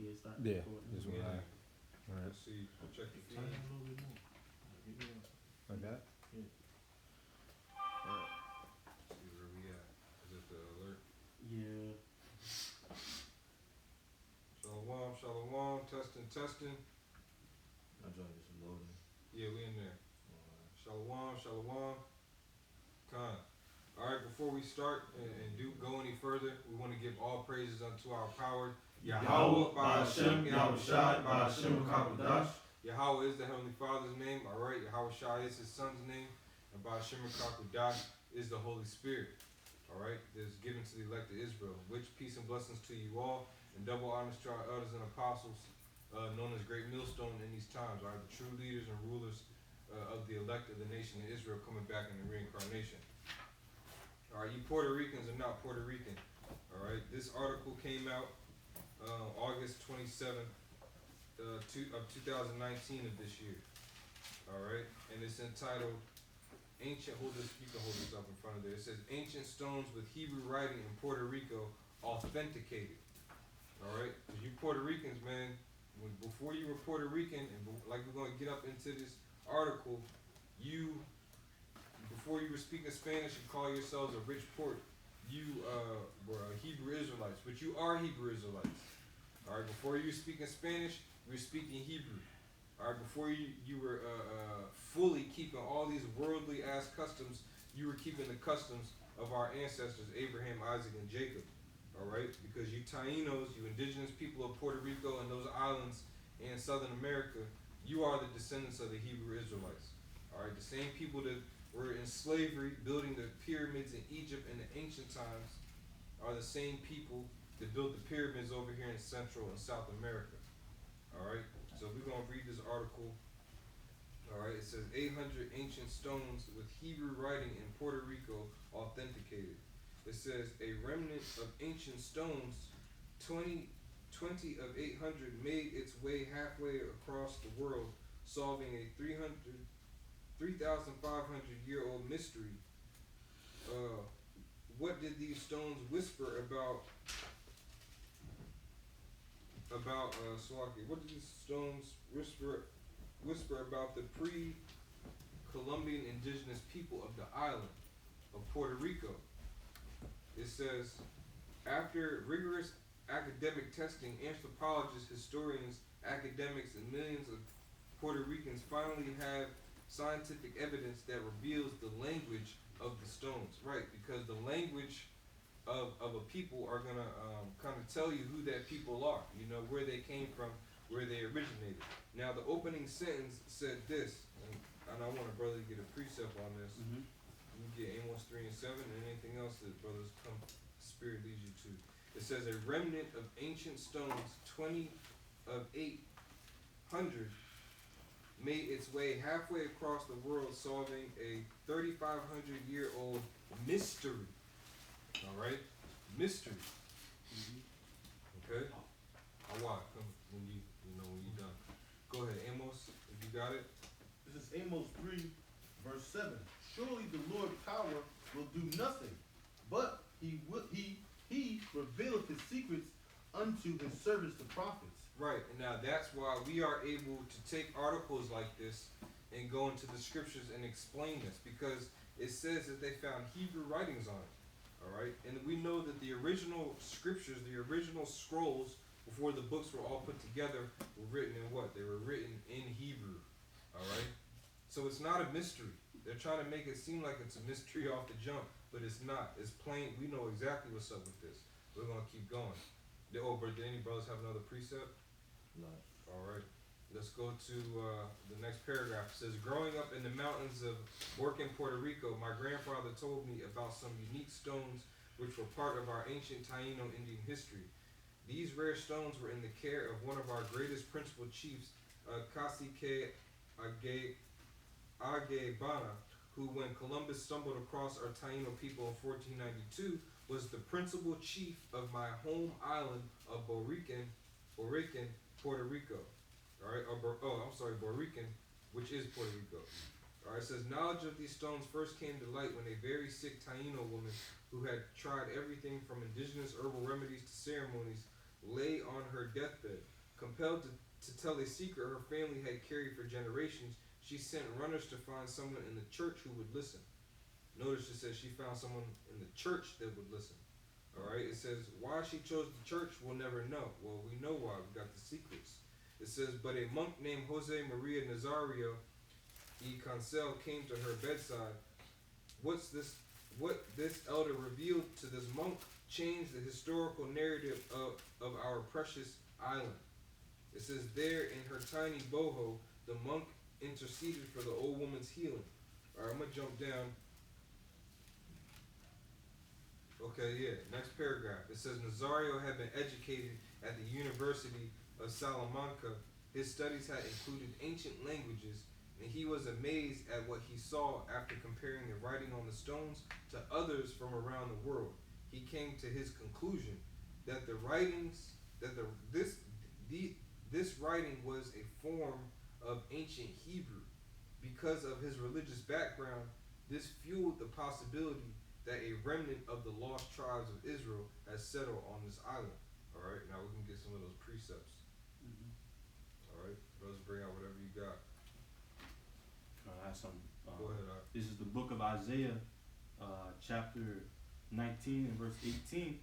Yeah, start Yeah, recording. this one. Yeah. All right. Let's see. Check the Turn feed. it a little bit more. I got it. Yeah. See where we at. Is it the alert? Yeah. Shalom, shalom. Testing, testing. I joined this loading. Yeah, we in there. Shalom, shalom. Khan. Alright, before we start and do go any further, we want to give all praises unto our power. Yahweh, Ba'ashem, Yahweh Shai, Ba'ashem, Kakodash. Yahweh is the Heavenly Father's name. Alright, Yahweh Shai is his son's name. And Ba'ashem Kakodash is the Holy Spirit. Alright, that is given to the elect of Israel. Which peace and blessings to you all. And double honors to our elders and apostles, known as Great Millstone in these times. Alright, the true leaders and rulers of the elect of the nation of Israel coming back in the reincarnation. Alright, you Puerto Ricans are not Puerto Rican. Alright, this article came out August 27th of 2019 of this year. Alright, and it's entitled Ancient, you can hold this up in front of there. It says Ancient Stones with Hebrew Writing in Puerto Rico Authenticated. Alright, because you Puerto Ricans, man, before you were Puerto Rican, and like we're going to get up into this article, before you were speaking Spanish and call yourselves a rich port, you were Hebrew Israelites, but you are Hebrew Israelites. Alright, before you were speaking Spanish, you were speaking Hebrew. Alright, before you were fully keeping all these worldly ass customs, you were keeping the customs of our ancestors, Abraham, Isaac, and Jacob. Alright, because you Tainos, you indigenous people of Puerto Rico and those islands in Southern America, you are the descendants of the Hebrew Israelites. Alright, the same people that were in slavery building the pyramids in Egypt in the ancient times are the same people that built the pyramids over here in Central and South America. Alright, so we're going to read this article. Alright, it says 800 ancient stones with Hebrew writing in Puerto Rico authenticated. It says a remnant of ancient stones, 20 of 800 made its way halfway across the world, solving a 3,500-year-old mystery. What did these stones whisper about Swaki? What did these stones whisper about the pre-Columbian indigenous people of the island of Puerto Rico? It says, after rigorous academic testing, anthropologists, historians, academics, and millions of Puerto Ricans finally have scientific evidence that reveals the language of the stones, right? Because the language of a people are gonna kind of tell you who that people are, you know, where they came from, where they originated. Now, the opening sentence said this, and I want a brother to get a precept on this. Mm-hmm. You get Amos 3 and 7, and anything else that brothers Spirit leads you to. It says a remnant of ancient stones, 20 of 800. Made its way halfway across the world, solving a 3,500-year-old mystery. All right, mystery. Okay. Awad, come when you're done. Go ahead, Amos, if you got it. This is Amos 3, verse 7. Surely the Lord power will do nothing, but he revealeth his secrets unto his servants the prophets. Right, and now that's why we are able to take articles like this and go into the scriptures and explain this, because it says that they found Hebrew writings on it. Alright, and we know that the original scriptures, the original scrolls, before the books were all put together, were written in what? They were written in Hebrew. Alright? So it's not a mystery. They're trying to make it seem like it's a mystery off the jump, but it's not. It's plain. We know exactly what's up with this. We're going to keep going. Did any brothers have another precept? No. Alright. Let's go to the next paragraph. It says, growing up in the mountains of Working, Puerto Rico, my grandfather told me about some unique stones which were part of our ancient Taino Indian history. These rare stones were in the care of one of our greatest principal chiefs, Cacique Aguebana, who, when Columbus stumbled across our Taino people in 1492, was the principal chief of my home island of Borican, Puerto Rico. Alright, Borican, which is Puerto Rico. Alright, it says, knowledge of these stones first came to light when a very sick Taino woman who had tried everything from indigenous herbal remedies to ceremonies lay on her deathbed. Compelled to tell a secret her family had carried for generations, she sent runners to find someone in the church who would listen. Notice it says she found someone in the church that would listen. Alright, it says why she chose the church we'll never know. Well, we know why, we got the secrets. It says, but a monk named Jose Maria Nazario y Cancel came to her bedside. What this elder revealed to this monk changed the historical narrative of our precious island. It says there in her tiny boho, the monk interceded for the old woman's healing. Alright, I'm gonna jump down. Okay, yeah, next paragraph. It says Nazario had been educated at the University of Salamanca. His studies had included ancient languages, and he was amazed at what he saw after comparing the writing on the stones to others from around the world. He came to his conclusion that this writing was a form of ancient Hebrew. Because of his religious background, this fueled the possibility that a remnant of the lost tribes of Israel has settled on this island. Alright, now we can get some of those precepts. Alright, brothers, bring out whatever you got. I have some. Go ahead, Art. This is the book of Isaiah, chapter 19 and verse 18.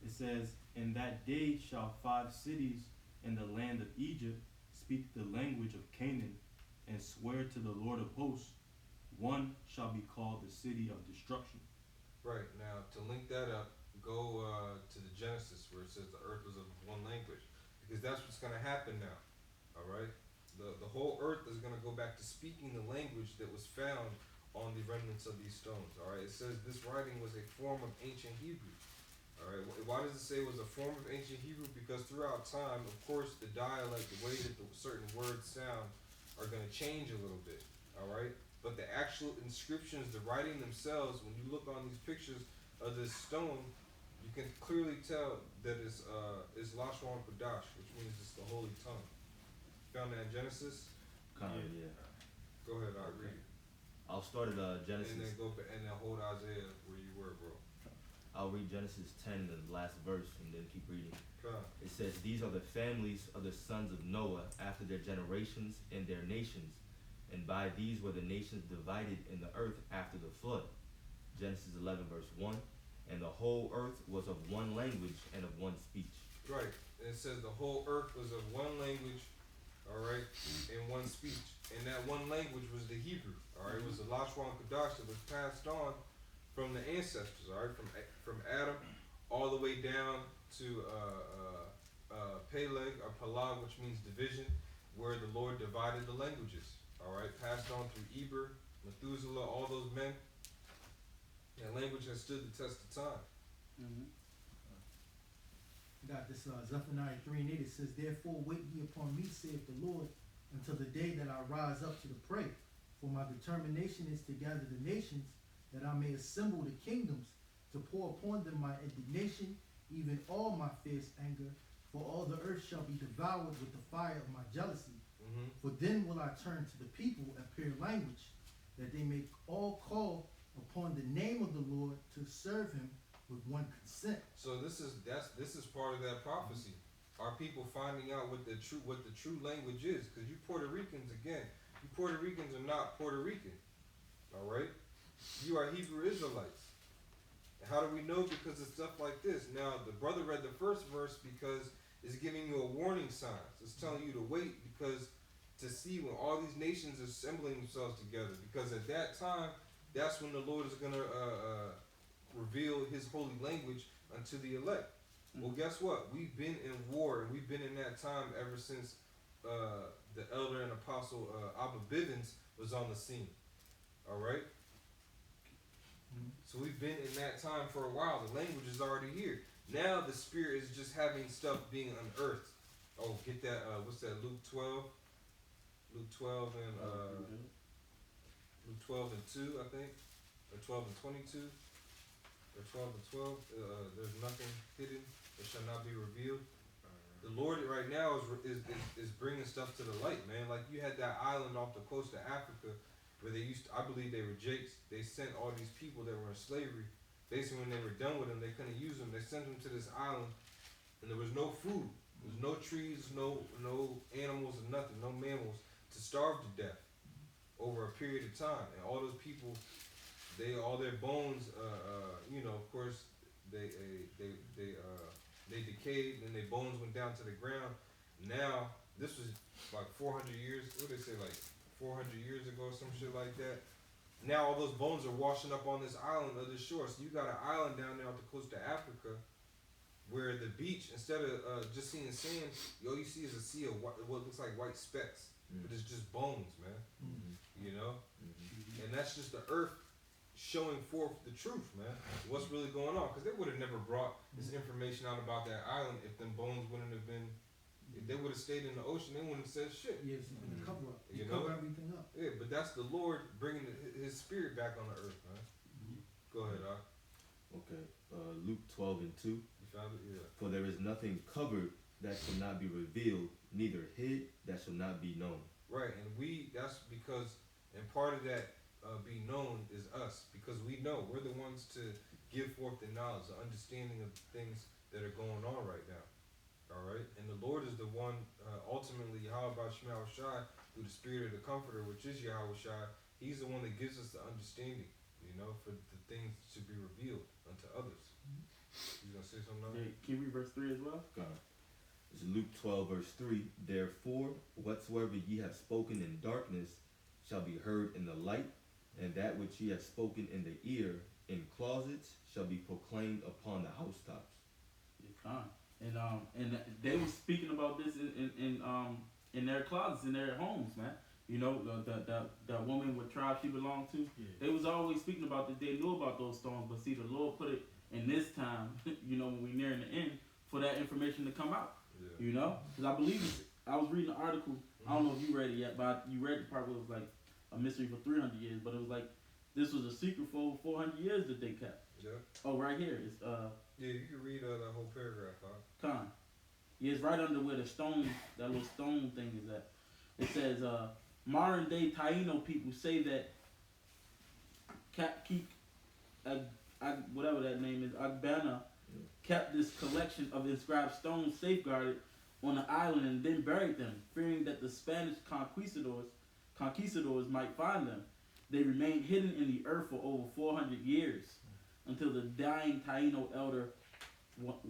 It says, in that day shall 5 cities in the land of Egypt speak the language of Canaan and swear to the Lord of hosts. One shall be called the city of destruction. Right, now to link that up, go to the Genesis where it says the earth was of one language. Because that's what's going to happen now. Alright? The whole earth is going to go back to speaking the language that was found on the remnants of these stones. Alright? It says this writing was a form of ancient Hebrew. Alright? Why does it say it was a form of ancient Hebrew? Because throughout time, of course, the dialect, the way that the certain words sound are going to change a little bit. Alright? But the actual inscriptions, the writing themselves, when you look on these pictures of this stone, you can clearly tell that it's Lashon Kodash, which means it's the holy tongue. Found that in Genesis? Yeah. Go ahead, I'll read it. I'll start at Genesis. And then hold Isaiah where you were, bro. I'll read Genesis 10, the last verse, and then keep reading. Come. It says, these are the families of the sons of Noah after their generations and their nations. And by these were the nations divided in the earth after the flood. Genesis 11, verse 1. And the whole earth was of one language and of one speech. Right. And it says the whole earth was of one language, alright, and one speech. And that one language was the Hebrew. Alright, it was the Lashon Kodash that was passed on from the ancestors, alright, from Adam all the way down to Peleg or Palag, which means division, where the Lord divided the languages. Alright, passed on through Eber, Methuselah, all those men. That language has stood the test of time. Got this Zephaniah 3 and 8. It says, therefore wait ye upon me, saith the Lord, until the day that I rise up to the prey. For my determination is to gather the nations, that I may assemble the kingdoms, to pour upon them my indignation, even all my fierce anger. For all the earth shall be devoured with the fire of my jealousy. For then will I turn to the people and pure language, that they may all call upon the name of the Lord to serve him with one consent. So this is part of that prophecy. Are people finding out what the true language is? Because you Puerto Ricans, again, you Puerto Ricans are not Puerto Rican. Alright? You are Hebrew Israelites. How do we know? Because of stuff like this. Now the brother read the first verse because it's giving you a warning sign. It's telling you to wait because to see when all these nations are assembling themselves together. Because at that time, that's when the Lord is going to reveal his holy language unto the elect. Well, guess what? We've been in war, and we've been in that time ever since the elder and apostle Abba Bivens was on the scene. All right? So we've been in that time for a while. The language is already here. Now the Spirit is just having stuff being unearthed. Oh, get that, what's that, Luke 12? Luke 12 and Luke 12 and 2, I think, or 12 and 22, or 12 and 12. There's nothing hidden that shall not be revealed. The Lord right now is bringing stuff to the light, man. Like you had that island off the coast of Africa where they I believe they were Jakes. They sent all these people that were in slavery. Basically, when they were done with them, they couldn't use them. They sent them to this island, and there was no food. There was no trees, no animals, and nothing, no mammals to starve to death over a period of time. And all those people, all their bones, of course, they decayed and their bones went down to the ground. Now, this was like 400 years. What did they say, like 400 years ago, some shit like that. Now all those bones are washing up on this island of the shore. So you got an island down there off the coast of Africa, where the beach, instead of just seeing sand, all you see is a sea of what looks like white specks, but it's just bones, man. You know, and that's just the earth showing forth the truth, man. What's really going on? Because they would have never brought this information out about that island if them bones wouldn't have been. If they would have stayed in the ocean, they wouldn't have said shit. Yes, cover up. You Cover know? everything up. Yeah, but that's the Lord bringing His Spirit back on the earth, man. Go ahead, Doc. Okay, Luke 12:2. You found it? Yeah. For there is nothing covered that shall not be revealed, neither hid that shall not be known. Right, and that's because, and part of that be known is us, because we know we're the ones to give forth the knowledge, the understanding of things that are going on right now. All right, and the Lord is the one, ultimately, Yahweh Shai, through the Spirit of the Comforter, which is Yahweh Shai. He's the one that gives us the understanding, for the things to be revealed unto others. You gonna say something else? Yeah, can you read verse 3 as well? God. It's Luke 12:3. Therefore, whatsoever ye have spoken in darkness shall be heard in the light, and that which ye have spoken in the ear in closets shall be proclaimed upon the housetops. Yeah, con. And they were speaking about this in their closets, in their homes, man. You know, the woman what tribe she belonged to, they was always speaking about that. They knew about those stones, but see, the Lord put it in this time, when we nearing the end, for that information to come out. Yeah. Because I believe I was reading an article. I don't know if you read it yet, but you read the part where it was like a mystery for 300 years, but it was like this was a secret for over 400 years that they kept. Yeah. Oh, right here. It's Yeah, you can read that whole paragraph, huh? Con. Yeah, it's right under where the stone, that little stone thing is at. It says, modern day Taino people say that whatever that name is, Agbana, kept this collection of inscribed stones safeguarded on the island and then buried them, fearing that the Spanish conquistadors might find them. They remained hidden in the earth for over 400 years until the dying Taino elder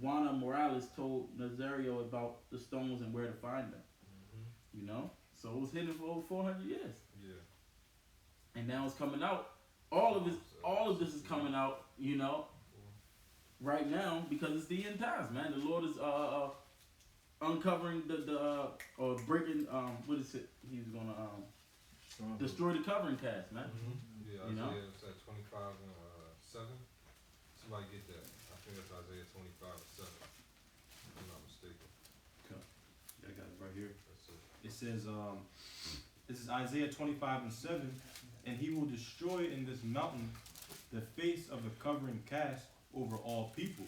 Juana Morales told Nazario about the stones and where to find them. So it was hidden for over 400 years. Yeah. And now it's coming out. All of this is coming out, right now because it's the end times, man. The Lord is uncovering or breaking what is it? He's gonna destroy the covering cast, man. Yeah, Isaiah, it's at 25 and 7. Somebody get that. I think that's Isaiah 25 and 7. If I'm not mistaken. Yeah, I got it right here. That's it. It says, this is Isaiah 25:7, and he will destroy in this mountain the face of the covering cast over all people,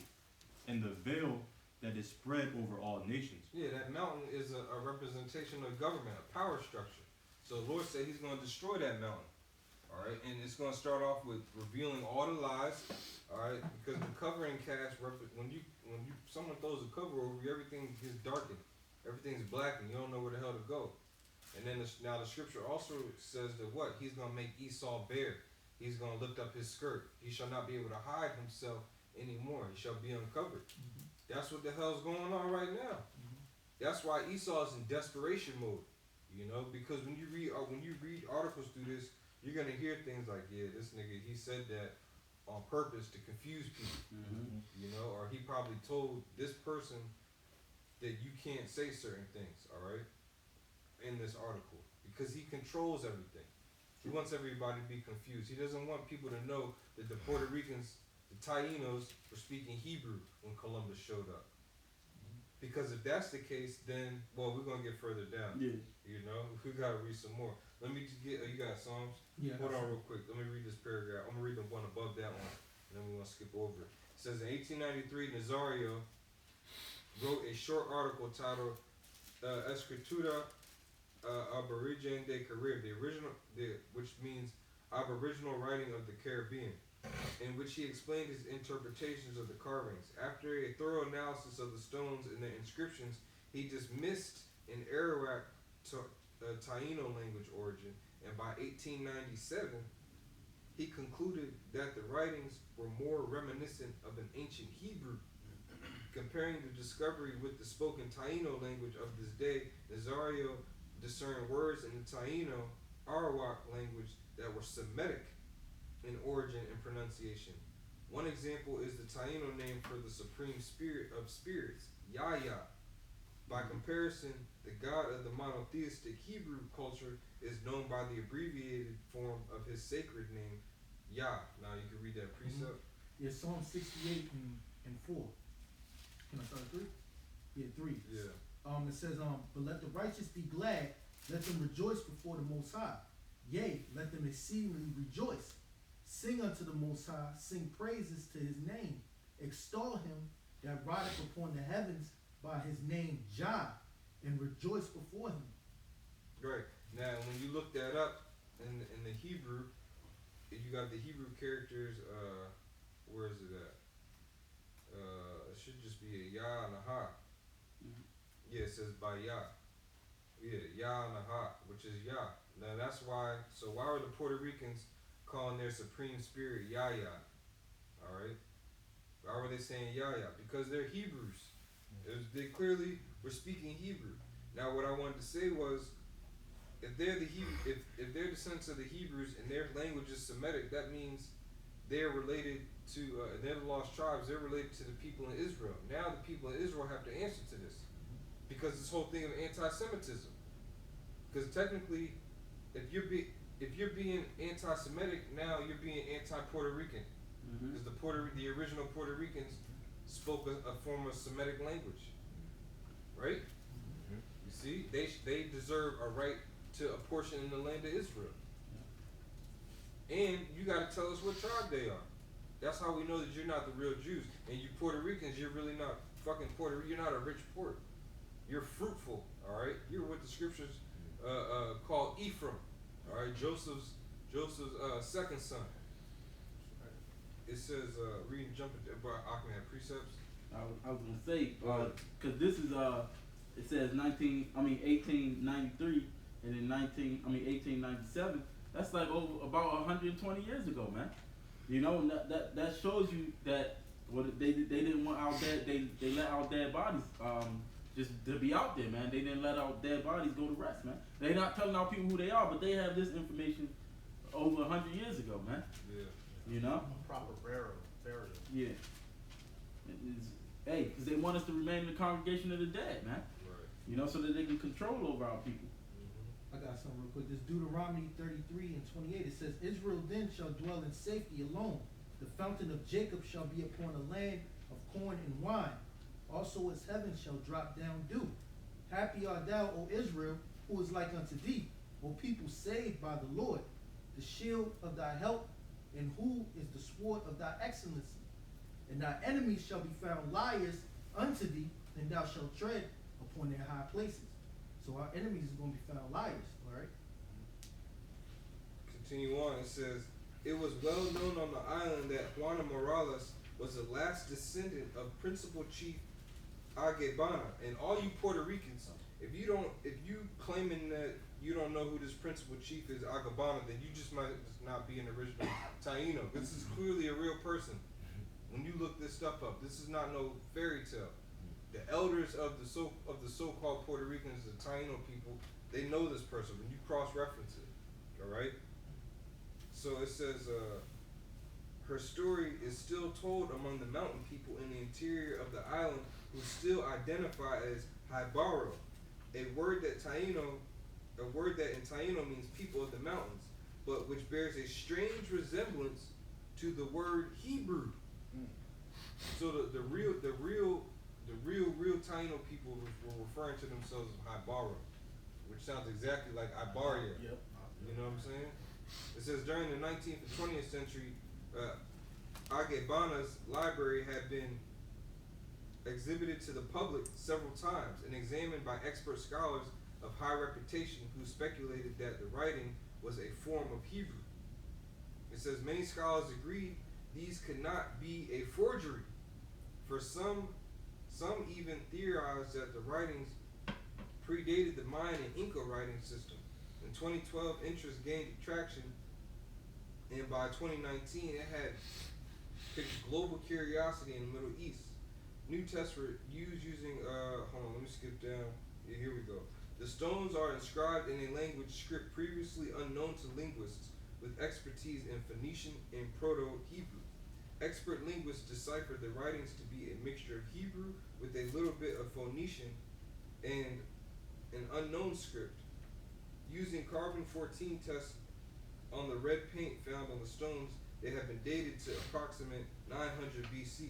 and the veil that is spread over all nations. Yeah, that mountain is a representation of government, a power structure. So the Lord said He's going to destroy that mountain. All right, and it's going to start off with revealing all the lies. All right, because the covering cast, when someone throws a cover over you, everything gets darkened, everything's blackened. You don't know where the hell to go. And then now the scripture also says that what? He's going to make Esau bare. He's going to lift up his skirt. He shall not be able to hide himself anymore. He shall be uncovered. That's what the hell's going on right now. That's why Esau is in desperation mode. Because when you read articles through this, you're gonna hear things like, yeah, this nigga, he said that on purpose to confuse people. Or he probably told this person that you can't say certain things, all right, in this article, because he controls everything. He wants everybody to be confused. He doesn't want people to know that the Puerto Ricans, the Tainos, were speaking Hebrew when Columbus showed up. Because if that's the case, then, well, we're going to get further down. Yeah. We got to read some more. Let me just get, you got Psalms? Yeah. Hold on real quick. Let me read this paragraph. I'm going to read the one above that one, and then we're going to skip over it. It says, in 1893, Nazario wrote a short article titled Escritura Aborigen de Caribe, which means Aboriginal writing of the Caribbean. in which he explained his interpretations of the carvings. After a thorough analysis of the stones and the inscriptions, he dismissed an Arawak Taino language origin, and by 1897, he concluded that the writings were more reminiscent of an ancient Hebrew. Comparing the discovery with the spoken Taino language of this day, Nazario discerned words in the Taino Arawak language that were Semitic in origin and pronunciation. One example is the Taino name for the supreme spirit of spirits, Yahya. By comparison, the God of the monotheistic Hebrew culture is known by the abbreviated form of his sacred name, Yah. Now you can read that precept. Yeah, Psalm 68 and 4. Can I start at 3? Yeah, 3. Yeah. It says, but let the righteous be glad, let them rejoice before the Most High. Yea, let them exceedingly rejoice. Sing unto the Most High, sing praises to his name. Extol him that rideth upon the heavens by his name Jah, and rejoice before him. Right. Now, when you look that up in the Hebrew, you got the Hebrew characters, where is it at? It should just be a Yah and a Ha. Yeah, it says by Yah. Yeah, Yah and a Ha, which is Yah. Now that's why, so why were the Puerto Ricans calling their supreme spirit Yahya? Alright? Why were they saying Yahya? Because they're Hebrews. They clearly were speaking Hebrew. Now what I wanted to say was, if they're the Hebrew, if they're descendants of the Hebrews and their language is Semitic, that means they're related to, they're the lost tribes, they're related to the people in Israel. Now the people in Israel have to answer to this. Because this whole thing of anti-Semitism. Because technically, if you're being anti-Semitic, now you're being anti-Puerto Rican. Because the original Puerto Ricans spoke a form of Semitic language. Right? You see? They deserve a right to a portion in the land of Israel. And you got to tell us what tribe they are. That's how we know that you're not the real Jews. And you Puerto Ricans, you're really not fucking Puerto Rican. You're not a rich port. You're fruitful, all right? You're what the scriptures call Ephraim, all right? Joseph's second son. It says, jumping to Achman had precepts. I was gonna say, cause this is it says 1893, and in 1897. That's like about 120 years ago, man. You know, and that shows you that they didn't want our dead. They let our dead bodies just to be out there, man. They didn't let our dead bodies go to rest, man. They're not telling our people who they are, but they have this information over 100 years ago, man. Yeah. You know. Proper burial. Yeah. Hey, because they want us to remain in the congregation of the dead, man. Right. You know, so that they can control over our people. I got something real quick. This Deuteronomy 33 and 28. It says, Israel then shall dwell in safety alone. The fountain of Jacob shall be upon a land of corn and wine. Also its heavens shall drop down dew. Happy art thou, O Israel, who is like unto thee, O people saved by the Lord, the shield of thy help, and who is the sword of thy excellency. And thy enemies shall be found liars unto thee, and thou shalt tread upon their high places. So our enemies are going to be found liars, all right? Continue on. It says, it was well known on the island that Juana Morales was the last descendant of principal chief Aguebana. And all you Puerto Ricans, if you claiming that you don't know who this principal chief is, Aguebana, then you just might not be an original Taino. This is clearly a real person. When you look this stuff up, this is not no fairy tale. The elders of the so-called Puerto Ricans, the Taino people, they know this person. When you cross-reference it, all right. So it says, her story is still told among the mountain people in the interior of the island, who still identify as Haibaro, a word that in Taino means people of the mountains, but which bears a strange resemblance to the word Hebrew. So the real Taino people were referring to themselves as Haibaro, which sounds exactly like Ibaria. Yep. You know what I'm saying? It says during the 19th and 20th century, Aguebana's library had been exhibited to the public several times and examined by expert scholars of high reputation who speculated that the writing was a form of Hebrew. It says many scholars agreed these could not be a forgery, for some even theorized that the writings predated the Mayan and Inca writing system. In 2012, interest gained traction, and by 2019, it had picked global curiosity in the Middle East. New texts were using, hold on, let me skip down. Yeah, here we go. The stones are inscribed in a language script previously unknown to linguists with expertise in Phoenician and Proto-Hebrew. Expert linguists deciphered the writings to be a mixture of Hebrew with a little bit of Phoenician and an unknown script. Using carbon 14 tests on the red paint found on the stones, they have been dated to approximate 900 BC.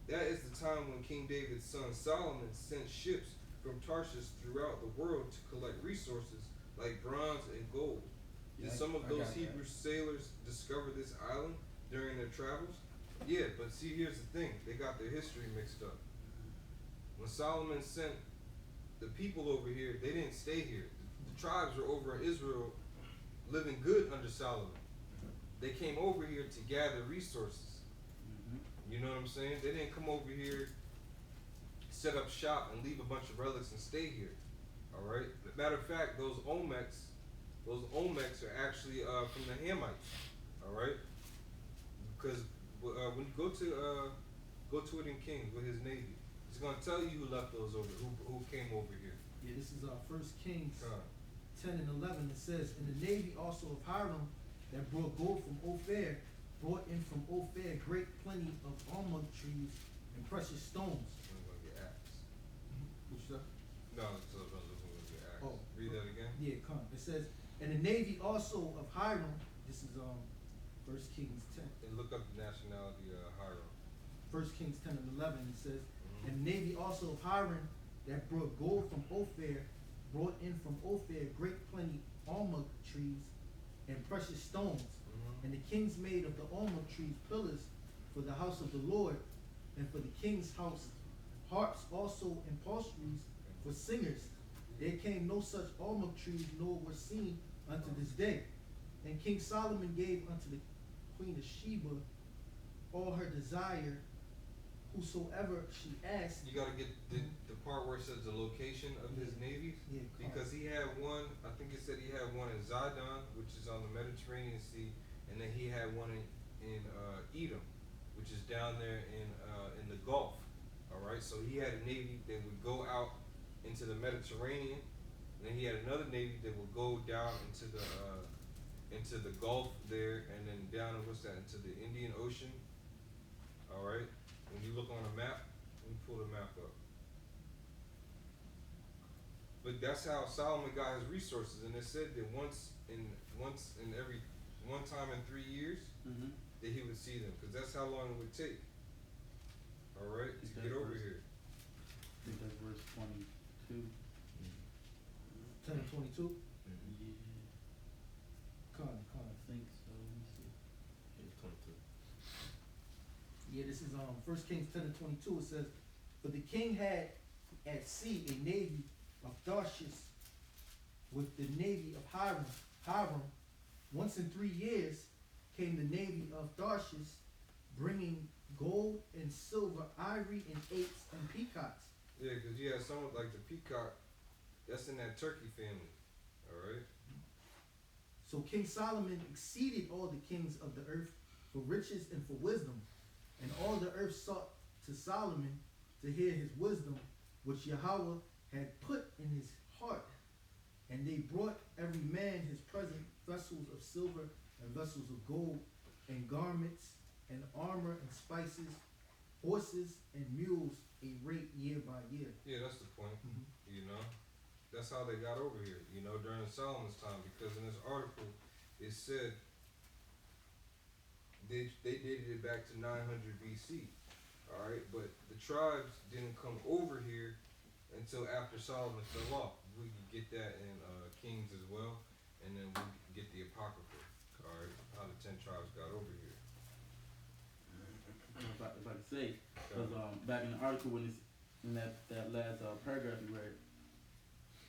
That is the time when King David's son Solomon sent ships from Tarshish throughout the world to collect resources like bronze and gold. Did some of those Hebrew sailors discover this island during their travels? Yeah, but see, here's the thing. They got their history mixed up. When Solomon sent the people over here, they didn't stay here. The tribes were over in Israel living good under Solomon. They came over here to gather resources. You know what I'm saying? They didn't come over here, set up shop, and leave a bunch of relics and stay here. All right. Matter of fact, those Olmecs are actually from the Hamites. All right. Because when you go to it in Kings with his navy, it's gonna tell you who left those over, who came over here. Yeah, this is 1 Kings 10 and 11. It says, "In the navy also of Hiram that brought gold from Ophir, brought in from Ophir great plenty of almond trees and precious stones." I'm gonna get axed. What you say? No, so I'm gonna get axed. Oh. Read that again. Yeah, come. It says, "And the navy also of Hiram." This is 1 Kings 10. And look up the nationality of Hiram. 1 Kings 10 and 11. It says, "And the navy also of Hiram that brought gold from Ophir, brought in from Ophir great plenty almond trees and precious stones. And the kings made of the almond trees pillars for the house of the Lord, and for the king's house harps also and psalteries for singers. There came no such almond trees, nor were seen unto this day. And King Solomon gave unto the queen of Sheba all her desire, whosoever she asked." You gotta get the part where it says the location of his navies. Yeah, Because he had one, I think it said he had one in Zidon, which is on the Mediterranean Sea, and then he had one in Edom, which is down there in the Gulf. All right, so he had a navy that would go out into the Mediterranean, and then he had another navy that would go down into the Gulf there, and then down into the Indian Ocean. All right, when you look on a map, let me pull the map up. But that's how Solomon got his resources, and it said that one time in 3 years that he would see them, because that's how long it would take. All right, to get over here. I think that's verse 22. 10 and 22. Yeah, Con. I think so. Let me see. Here's 22. Yeah, this is 1 Kings 10 and 22. It says, "For the king had at sea a navy of Tarshish with the navy of Hiram. Once in 3 years came the navy of Tarshish, bringing gold and silver, ivory and apes and peacocks." Yeah, because you have some like the peacock, that's in that turkey family. All right. So King Solomon exceeded all the kings of the earth for riches and for wisdom. And all the earth sought to Solomon to hear his wisdom, which Yahweh had put in his heart. And they brought every man his present, vessels of silver and vessels of gold, and garments and armor and spices, horses and mules, a rate year by year. Yeah, that's the point. You know, that's how they got over here. You know, during Solomon's time, because in this article it said they dated it back to 900 BC. All right, but the tribes didn't come over here until after Solomon fell off. We can get that in Kings as well, and then we can get the Apocrypha. All right, how the 10 tribes got over here. If I could say, because back in the article when it's in that last paragraph you read,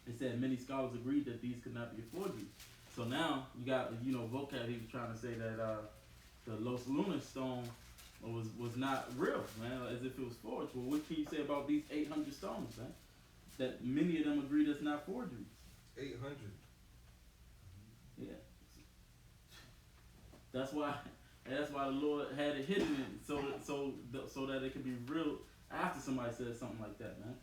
it said many scholars agreed that these could not be a forgery. So now you got vocab. He was trying to say that the Los Lunas stone was not real, man, as if it was forged. Well, what can you say about these 800 stones, man? That many of them agree that's not forgeries. 800. Yeah. That's why the Lord had it hidden in so that it could be real after somebody says something like that, man.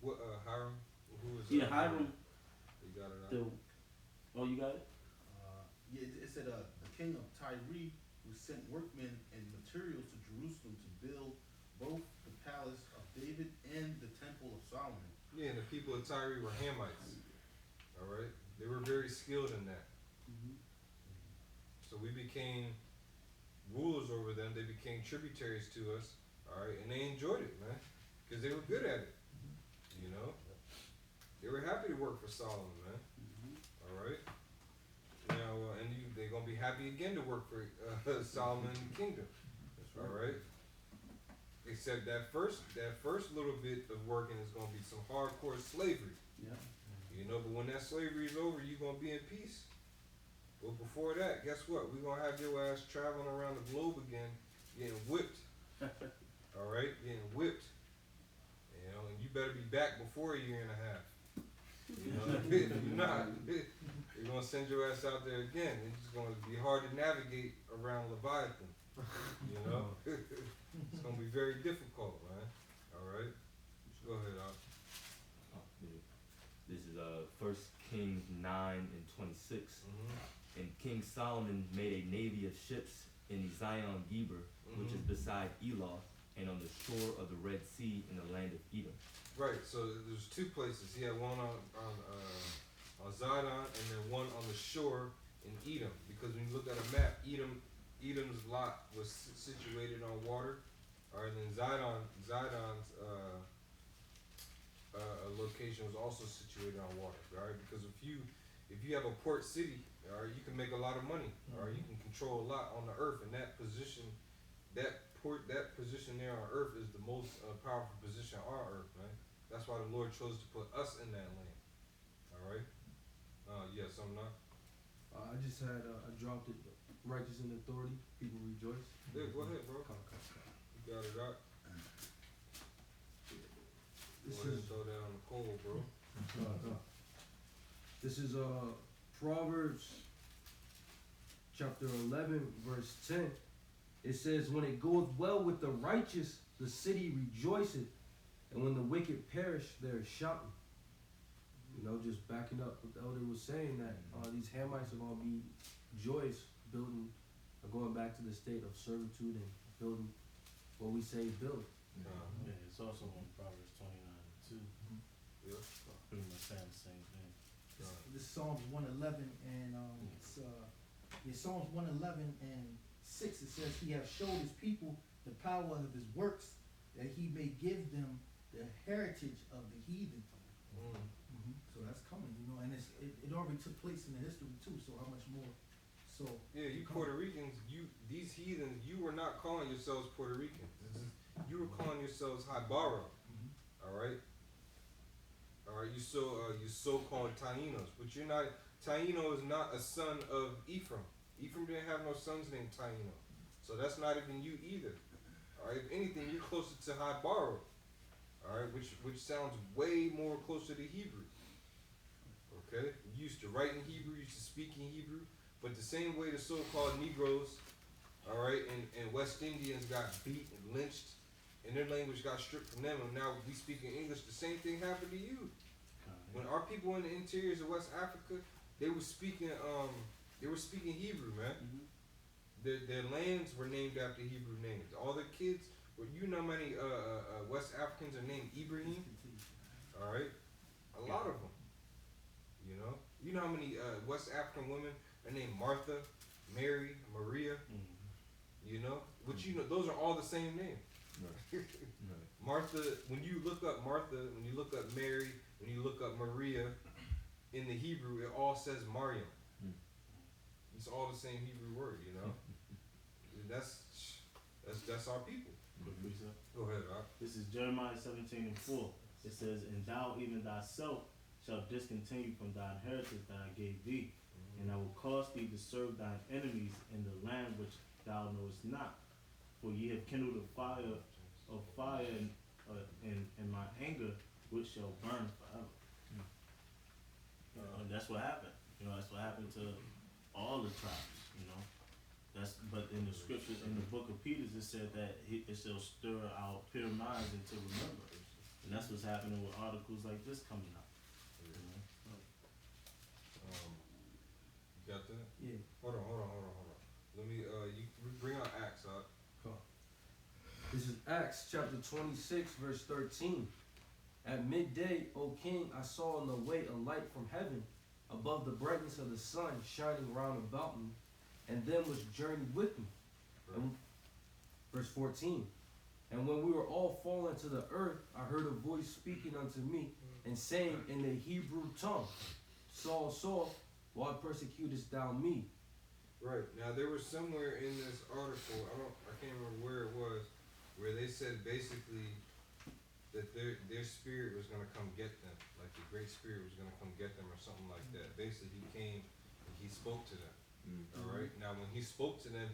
What Hiram? Who is Yeah, Hiram. You got it out. Oh, you got it? Yeah, it said the king of Tyre, who sent workmen and materials to Jerusalem to build both the palace of David and the temple of Solomon. Yeah, and the people of Tyre were Hamites. All right, they were very skilled in that. So we became rulers over them. They became tributaries to us. All right, and they enjoyed it, man, because they were good at it. You know, they were happy to work for Solomon, man. All right. Now, they're gonna be happy again to work for Solomon and the kingdom. All right. Except that first little bit of working is gonna be some hardcore slavery. Yeah. You know, but when that slavery is over, you're gonna be in peace. But before that, guess what? We're gonna have your ass traveling around the globe again, getting whipped. All right, getting whipped. You know, and you better be back before a year and a half. You know, if you're not, they're gonna send your ass out there again. It's just gonna be hard to navigate around Leviathan. You know, it's gonna be very difficult, man. All right, go ahead, Al. This is 1 Kings 9:26. And King Solomon made a navy of ships in Zion Geber, which is beside Elah, and on the shore of the Red Sea in the land of Edom. Right. So there's two places. He had one on Zion, and then one on the shore in Edom. Because when you look at a map, Edom's lot was situated on water. All right, and then Zidon's location was also situated on water. All right, because if you have a port city, all right, you can make a lot of money. All right, you can control a lot on the earth, and that position there on earth is the most powerful position on earth, man. That's why the Lord chose to put us in that land. All right. Yeah, something not. I just had I dropped it. Righteous in authority, people rejoice. Yeah, go ahead, bro. Come. You got it out. This Go ahead is and throw that on the coal, bro. This is Proverbs chapter 11 verse 10. It says, when it goeth well with the righteous, the city rejoiceth, and when the wicked perish, they're shouting. You know, just backing up what the elder was saying, that these Hamites are going to be joyous, going back to the state of servitude and building what we say build. Yeah, it's also on Proverbs 29:2. Yeah. Pretty much saying the same thing. This Psalms 111 and Psalms 111 and 6. It says, He hath showed His people the power of His works, that He may give them the heritage of the heathen. So that's coming, you know, and it already took place in the history too. So how much more? So Yeah, you Puerto Ricans, these heathens, you were not calling yourselves Puerto Ricans. You were calling yourselves Hybara. All right. All right. You so-called Taínos, but you're not. Taíno is not a son of Ephraim. Ephraim didn't have no sons named Taíno, so that's not even you either. All right. If anything, you're closer to Hybara. All right, which sounds way more closer to Hebrew. Okay, you used to write in Hebrew, you used to speak in Hebrew, but the same way the so-called Negroes, all right, and West Indians got beat and lynched, and their language got stripped from them, and now we speak in English. The same thing happened to you. When our people in the interiors of West Africa, they were speaking Hebrew, man. Their lands were named after Hebrew names. All their kids. You know how many West Africans are named Ibrahim? All right, a lot of them. You know how many West African women are named Martha, Mary, Maria. You know, which those are all the same name. Right. Martha. When you look up Martha, when you look up Mary, when you look up Maria, in the Hebrew it all says Mariam. It's all the same Hebrew word. You know, that's our people. Go ahead, Rob. This is Jeremiah 17:4. It says, and thou even thyself shalt discontinue from thine heritage that I gave thee, And I will cause thee to serve thine enemies in the land which thou knowest not. For ye have kindled a fire in my anger, which shall burn forever. And that's what happened. That's what happened to all the tribes, but in the scriptures, in the book of Peter, it said that it shall stir our pure minds into remembrance. And that's what's happening with articles like this coming out. You got that? Yeah. Hold on. Let me, you bring out Acts, huh? This is Acts chapter 26, verse 13. At midday, O king, I saw in the way a light from heaven, above the brightness of the sun, shining round about me, and them which journeyed with me. And, verse 14. And when we were all fallen to the earth, I heard a voice speaking unto me, and saying in the Hebrew tongue, Saul, Saul, why persecutest thou me? Right. Now there was somewhere in this article, I can't remember where it was, where they said basically that their spirit was gonna come get them. Like the great spirit was gonna come get them or something like that. Basically he came and he spoke to them. Alright? Now when he spoke to them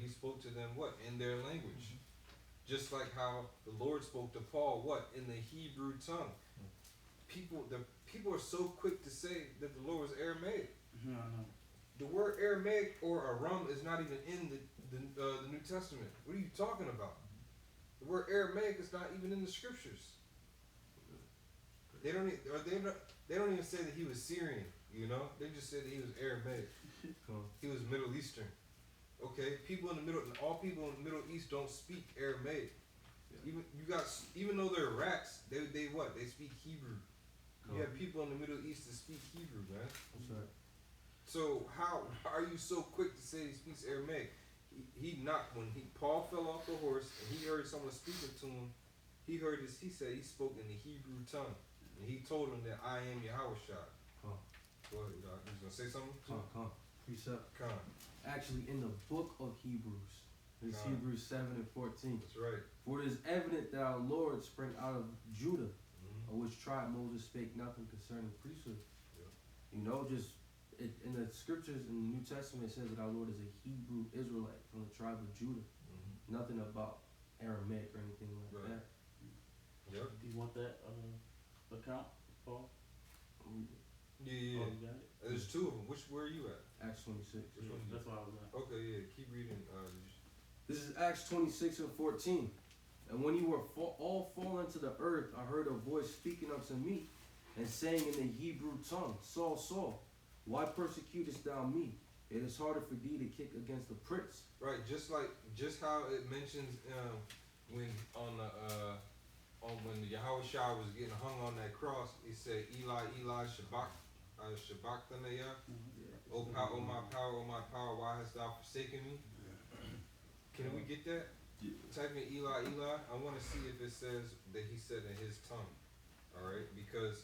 what? In their language. Just like how the Lord spoke to Paul, what? In the Hebrew tongue. People are so quick to say that the Lord was Aramaic. The word Aramaic or Aram is not even in the New Testament. What are you talking about? The word Aramaic is not even in the scriptures. They don't even say that he was Syrian. They just say that he was Aramaic. He was Middle Eastern. Okay, all people in the Middle East don't speak Aramaic. Even though they're rats, they speak Hebrew. You have people in the Middle East that speak Hebrew, man. That's right. So how are you so quick to say he speaks Aramaic? When Paul fell off the horse and he heard someone speaking to him, he said he spoke in the Hebrew tongue. And he told him that I am Yahushua. Go ahead, Doc. You was gonna say something? Precept. Come. Actually in the book of Hebrews. It's Hebrews 7 and 14. That's right. For it is evident that our Lord sprang out of Judah, of which tribe Moses spake nothing concerning priesthood. In the scriptures in the New Testament, it says that our Lord is a Hebrew Israelite from the tribe of Judah. Nothing about Aramaic or anything like that. Yep. Do you want that account, Paul? Yeah. Oh, you got it? There's two of them. Where are you at? Acts 26. Which one? That's why I was at. Okay, yeah. Keep reading. This is Acts 26 and 14. And when you were all fallen to the earth, I heard a voice speaking unto me, and saying in the Hebrew tongue, Saul, Saul, why persecutest thou me? It is harder for thee to kick against the pricks. Right, just how it mentions when when Yahushua was getting hung on that cross, he said, Eli, Eli, Shabachthaniah, oh my power, why hast thou forsaken me? Can we get that? Yeah. Type in Eli, Eli. I want to see if it says that he said in his tongue. All right, because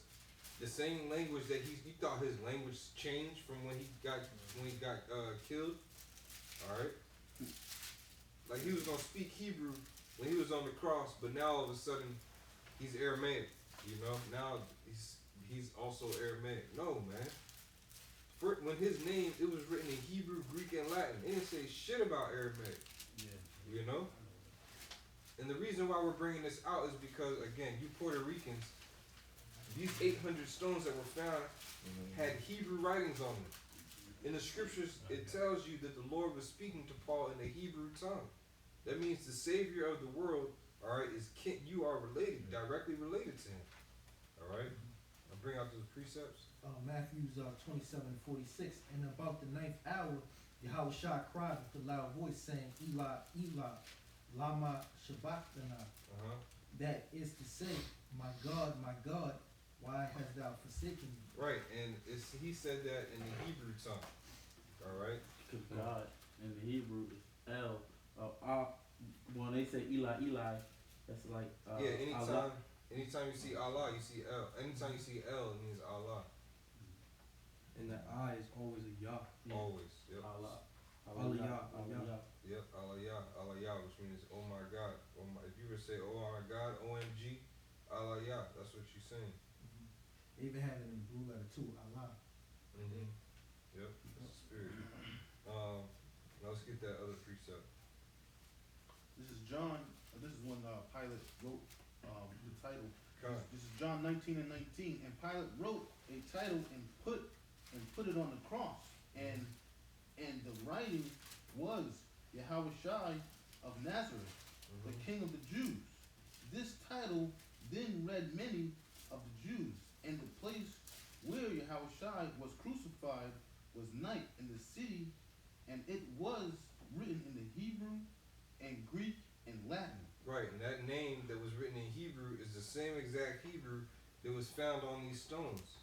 the same language that you thought his language changed from when he got killed. All right, like he was gonna speak Hebrew when he was on the cross, but now all of a sudden he's Aramaic. Now he's also Aramaic. No, man. When his name, it was written in Hebrew, Greek, and Latin. It didn't say shit about Aramaic. Yeah. And the reason why we're bringing this out is because, again, you Puerto Ricans, these 800 stones that were found had Hebrew writings on them. In the scriptures, it tells you that the Lord was speaking to Paul in the Hebrew tongue. That means the Savior of the world, all right, you are related, directly related to him. All right? I'll bring out those precepts. Matthews 27:46. And about the 9th hour, Yahushua cried with a loud voice, saying, Eli, Eli, lama sabachthani. That is to say, my God, why hast thou forsaken me? Right, and he said that in the Hebrew tongue. All right? Because God in the Hebrew is El. When they say Eli, Eli, that's like Allah. Anytime you see Allah, you see El. Anytime you see El, it means Allah. And the I is always a Yah. Always. Yep. Allah. Allah. Yep. Allah, which means oh my God. If you were to say oh my God, OMG, Allah, that's what you're saying. They even have it in blue letter too, Allah. Yep, it's the spirit. Now let's get that other precept. This is John. This is when Pilate wrote the title. Come. This is John 19 and 19. And Pilate wrote a title and put it on the cross. And the writing was Yahushai of Nazareth, the King of the Jews. This title then read many of the Jews, and the place where Yahushai was crucified was night in the city, and it was written in the Hebrew and Greek and Latin. Right, and that name that was written in Hebrew is the same exact Hebrew that was found on these stones.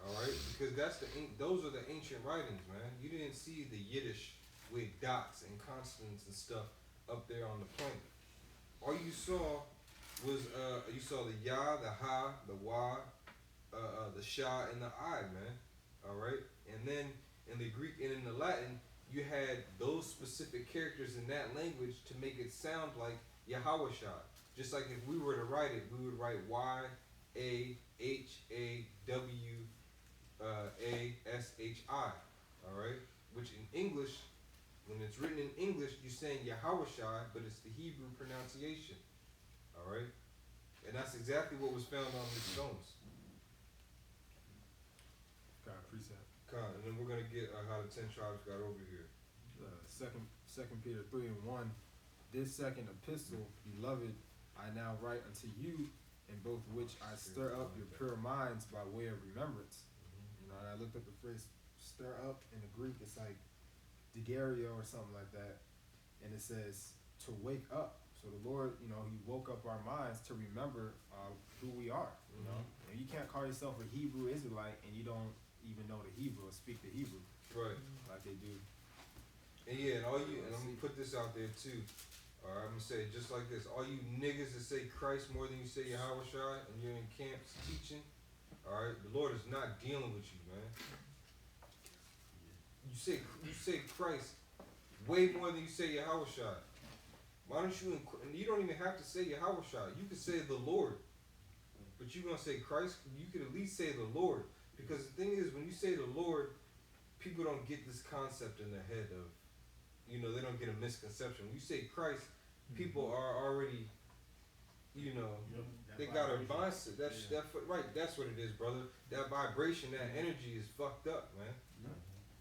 All right, because those are the ancient writings, man. You didn't see the Yiddish with dots and consonants and stuff up there on the plane. All you saw was you saw the Ya, the Ha, the Wa, the Sha, and the I, man. All right, and then in the Greek and in the Latin, you had those specific characters in that language to make it sound like Yahushai. Just like if we were to write it, we would write YAHAWASHI. All right, which in English, when it's written in English, you're saying Yahushai, but it's the Hebrew pronunciation. All right, and that's exactly what was found on these stones. Got a precept. And then we're gonna get how the 10 tribes got over here. Second Peter 3 and 1. This second epistle, beloved, I now write unto you, in both which I stir up your pure minds by way of remembrance. You know, and I looked up the phrase "stir up" in the Greek. It's like digerio or something like that, and it says to wake up. So the Lord, you know, He woke up our minds to remember who we are. You know, and you can't call yourself a Hebrew Israelite and you don't even know the Hebrew or speak the Hebrew, Right. like they do. And yeah, and I'm gonna put this out there too. Alright, I'm gonna say it just like this. All you niggas that say Christ more than you say Yahushai and you're in camps teaching, alright, the Lord is not dealing with you, man. You say Christ way more than you say Yahushai. Why don't you, and you don't even have to say Yahushai. You could say the Lord. But you're gonna say Christ, you could at least say the Lord. Because the thing is, when you say the Lord, people don't get this concept in their head of, you know, they don't get a misconception. When you say Christ, people are already, you know, they got a mindset. Right, that's what it is, brother. That vibration, that energy is fucked up, man.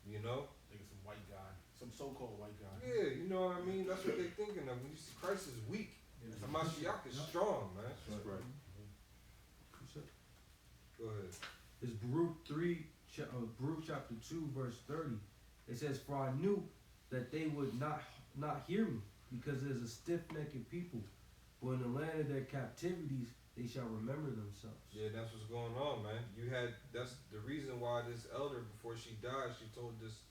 You know? Think of some white guy, some so-called white guy. Yeah, you know what I mean? That's what they're thinking of. When you see Christ is weak, Hamashiach is strong, man. That's right. Go ahead. It's Baruch chapter 2, verse 30. It says, "For I knew that they would not hear me, because it is a stiff-necked people. But in the land of their captivities, they shall remember themselves." Yeah, that's what's going on, man. That's the reason why this elder, before she died, she told this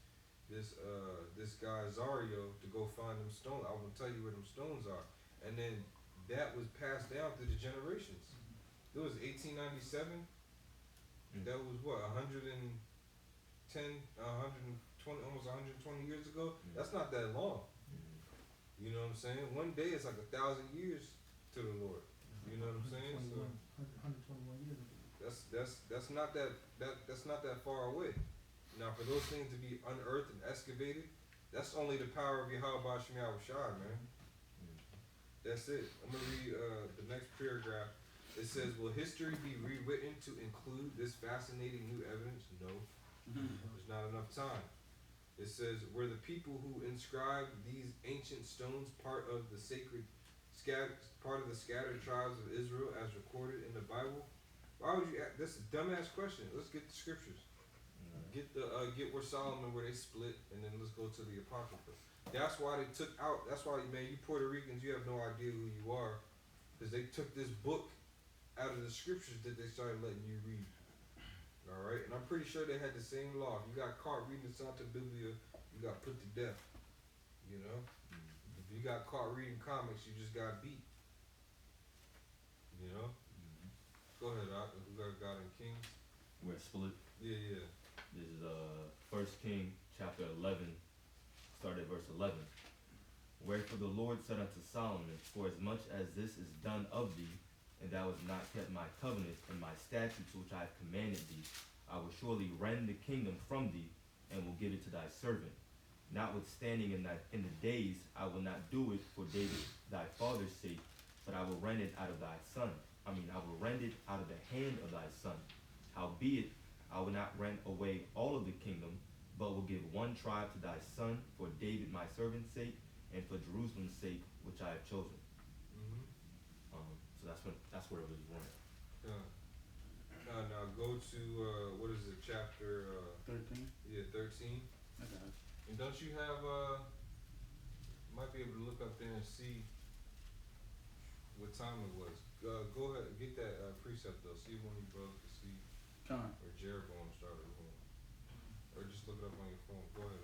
guy Zario to go find them stones. I will tell you where them stones are. And then that was passed down through the generations. It was 1897. That was what, 110, 120, almost 120 years ago? That's not that long. You know what I'm saying? One day is like 1,000 years to the Lord. You know what I'm saying? So 121 years ago. that's not that far away. Now, for those things to be unearthed and excavated, that's only the power of Yahweh Shem Yahushai, man. That's it. I'm gonna read the next paragraph. It says, "Will history be rewritten to include this fascinating new evidence?" No, there's not enough time. It says, "Were the people who inscribed these ancient stones part of the scattered tribes of Israel as recorded in the Bible?" Why would you ask? That's a dumbass question. Let's get the scriptures. Get where Solomon, where they split, and then let's go to the Apocrypha. That's why they took out. That's why, man, you Puerto Ricans, you have no idea who you are, because they took this book out of the scriptures that they started letting you read. All right, and I'm pretty sure they had the same law. If you got caught reading the Santa Biblia, you got put to death. You know, if you got caught reading comics, you just got beat. You know. Go ahead, who got God and Kings? We're split. Yeah. This is 1 King chapter 11, start at verse 11. "Wherefore the Lord said unto Solomon, For as much as this is done of thee, and thou hast not kept my covenant and my statutes which I have commanded thee, I will surely rend the kingdom from thee, and will give it to thy servant. Notwithstanding in the days I will not do it for David thy father's sake, but I will rend it out of thy son. I will rend it out of the hand of thy son. Howbeit, I will not rend away all of the kingdom, but will give one tribe to thy son for David my servant's sake, and for Jerusalem's sake, which I have chosen. So that's where it was born. Now go to what is it? Chapter 13. Yeah, 13. I got it. And don't you have might be able to look up there and see what time it was. Go ahead, get that precept though. See when you brothers can see Con. where Jeroboam started ruling, or just look it up on your phone. Go ahead,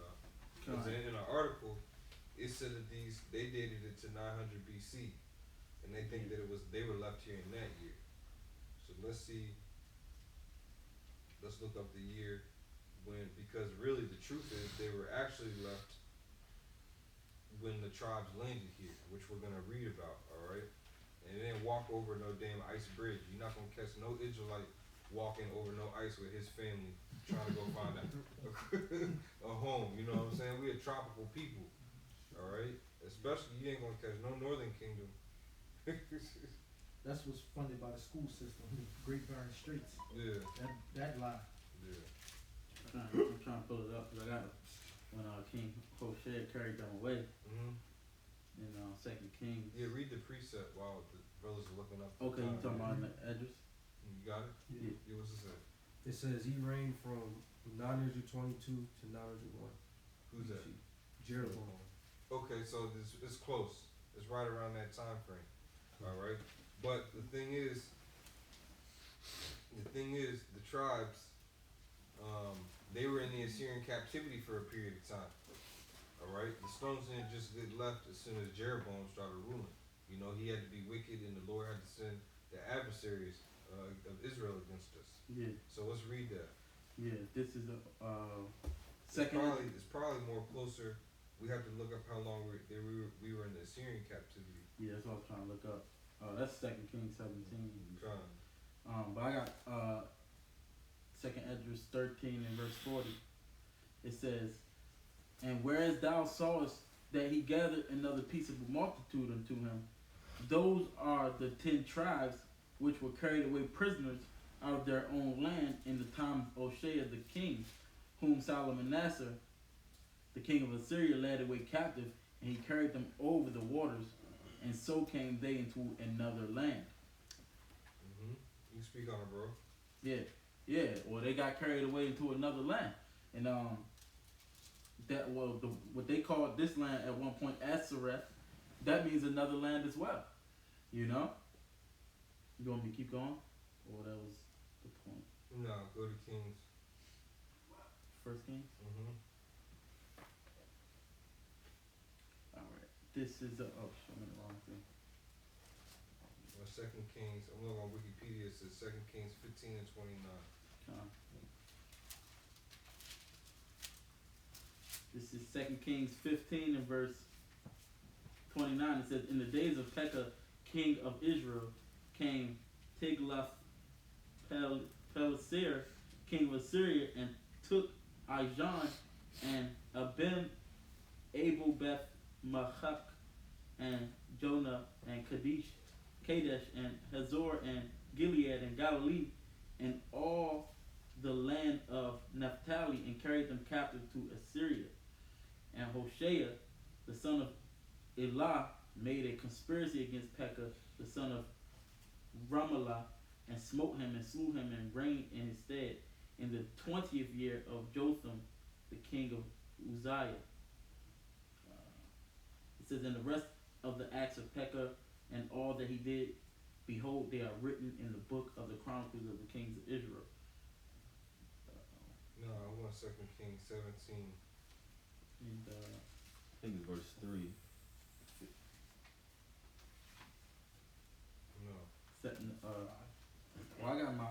Con. because in an article it said that they dated it to 900 BC, and they think that they were left here in that year. So let's see. Let's look up the year when, because really the truth is they were actually left when the tribes landed here, which we're gonna read about. All right. And they didn't walk over no damn ice bridge. You're not gonna catch no Israelite walking over no ice with his family trying to go find a home. You know what I'm saying? We are tropical people. Alright? Especially you ain't gonna catch no northern kingdom. That's what's funded by the school system, the Great Barren Straits. Yeah. That lie. Yeah. I'm trying to pull it up because I got it when King Hoshea carried them away in 2 Kings. Yeah, read the precept while the brothers are looking up. Okay, you talking about in the address? You got it? Yeah. Yeah, what's it say? It says he reigned from 922 to 901. Who's that? Jeroboam. Okay, so it's close. It's right around that time frame. Alright? But the thing is, the tribes, they were in the Assyrian captivity for a period of time. Alright? The stones didn't just get left as soon as Jeroboam started ruling. You know, he had to be wicked and the Lord had to send the adversaries of Israel against us. Yeah. So let's read that. Yeah, this is a second. It's probably more closer. We have to look up how long we were in the Assyrian captivity. Yeah, that's what I was trying to look up. That's 2 Kings 17. But I got 2 Esdras 13 and verse 40. It says, "And whereas thou sawest that he gathered another peaceable multitude unto him, those are the 10 tribes which were carried away prisoners out of their own land in the time of Hoshea the king, whom Salmanassar, the king of Assyria, led away captive, and he carried them over the waters, and so came they into another land." You speak on it, bro. Yeah. Well, they got carried away into another land, and what they called this land at one point Asareth, that means another land as well. You know. You want me to keep going, or that was the point? No, go to Kings. 1 Kings. All right. This is showing the wrong thing. 2 Kings. I'm looking on Wikipedia. It says 2 Kings 15 and 29. This is 2 Kings 15 and verse 29. It says, "In the days of Pekah, king of Israel, came Tiglath-Pileser, king of Assyria, and took Ijon and Abim, Abel Beth Mahak, and Jonah, and Kadesh, and Hazor, and Gilead, and Galilee, and all the land of Naphtali, and carried them captive to Assyria. And Hoshea, the son of Elah, made a conspiracy against Pekah, the son of Ramallah, and smote him and slew him and reigned in his stead in the 20th year of Jotham, the king of Uzziah." It says, "And the rest of the acts of Pekah and all that he did, behold, they are written in the book of the Chronicles of the kings of Israel." No, I want 2 Kings 17. And I think it's verse 3. No. Well, I got my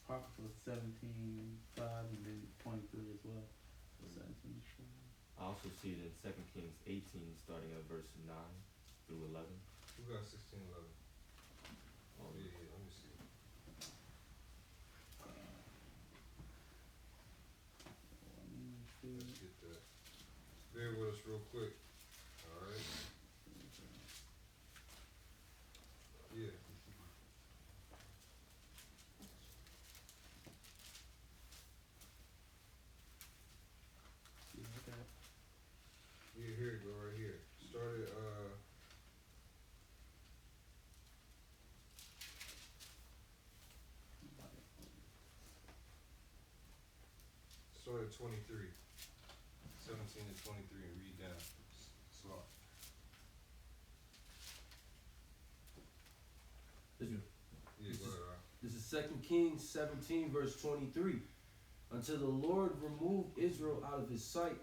pocket for 17:5 and then 23 as well. So 17. I also see it in 2 Kings 18, starting at verse 9 through 11. Who got 16:11? Oh yeah, let me see. bear with us real quick. Alright. Yeah. Yeah, here you go, right here. Started, started 23. 17 to 23 and read down. Slow. This is, Yeah, go ahead, Rob. this is 2 Kings 17, verse 23. Until the Lord removed Israel out of his sight,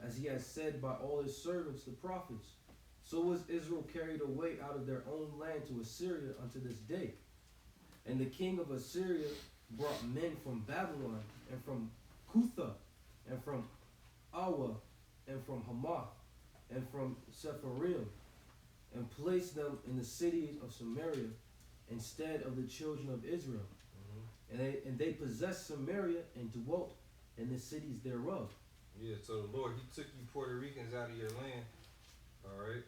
as he has said by all his servants the prophets. So was Israel carried away out of their own land to Assyria unto this day. And the king of Assyria brought men from Babylon, and from Cutha, and from Awa, and from Hamath, and from Sepharvaim, and placed them in the cities of Samaria instead of the children of Israel. Mm-hmm. And they possessed Samaria and dwelt in the cities thereof. Yeah, so the Lord, he took you Puerto Ricans out of your land, alright?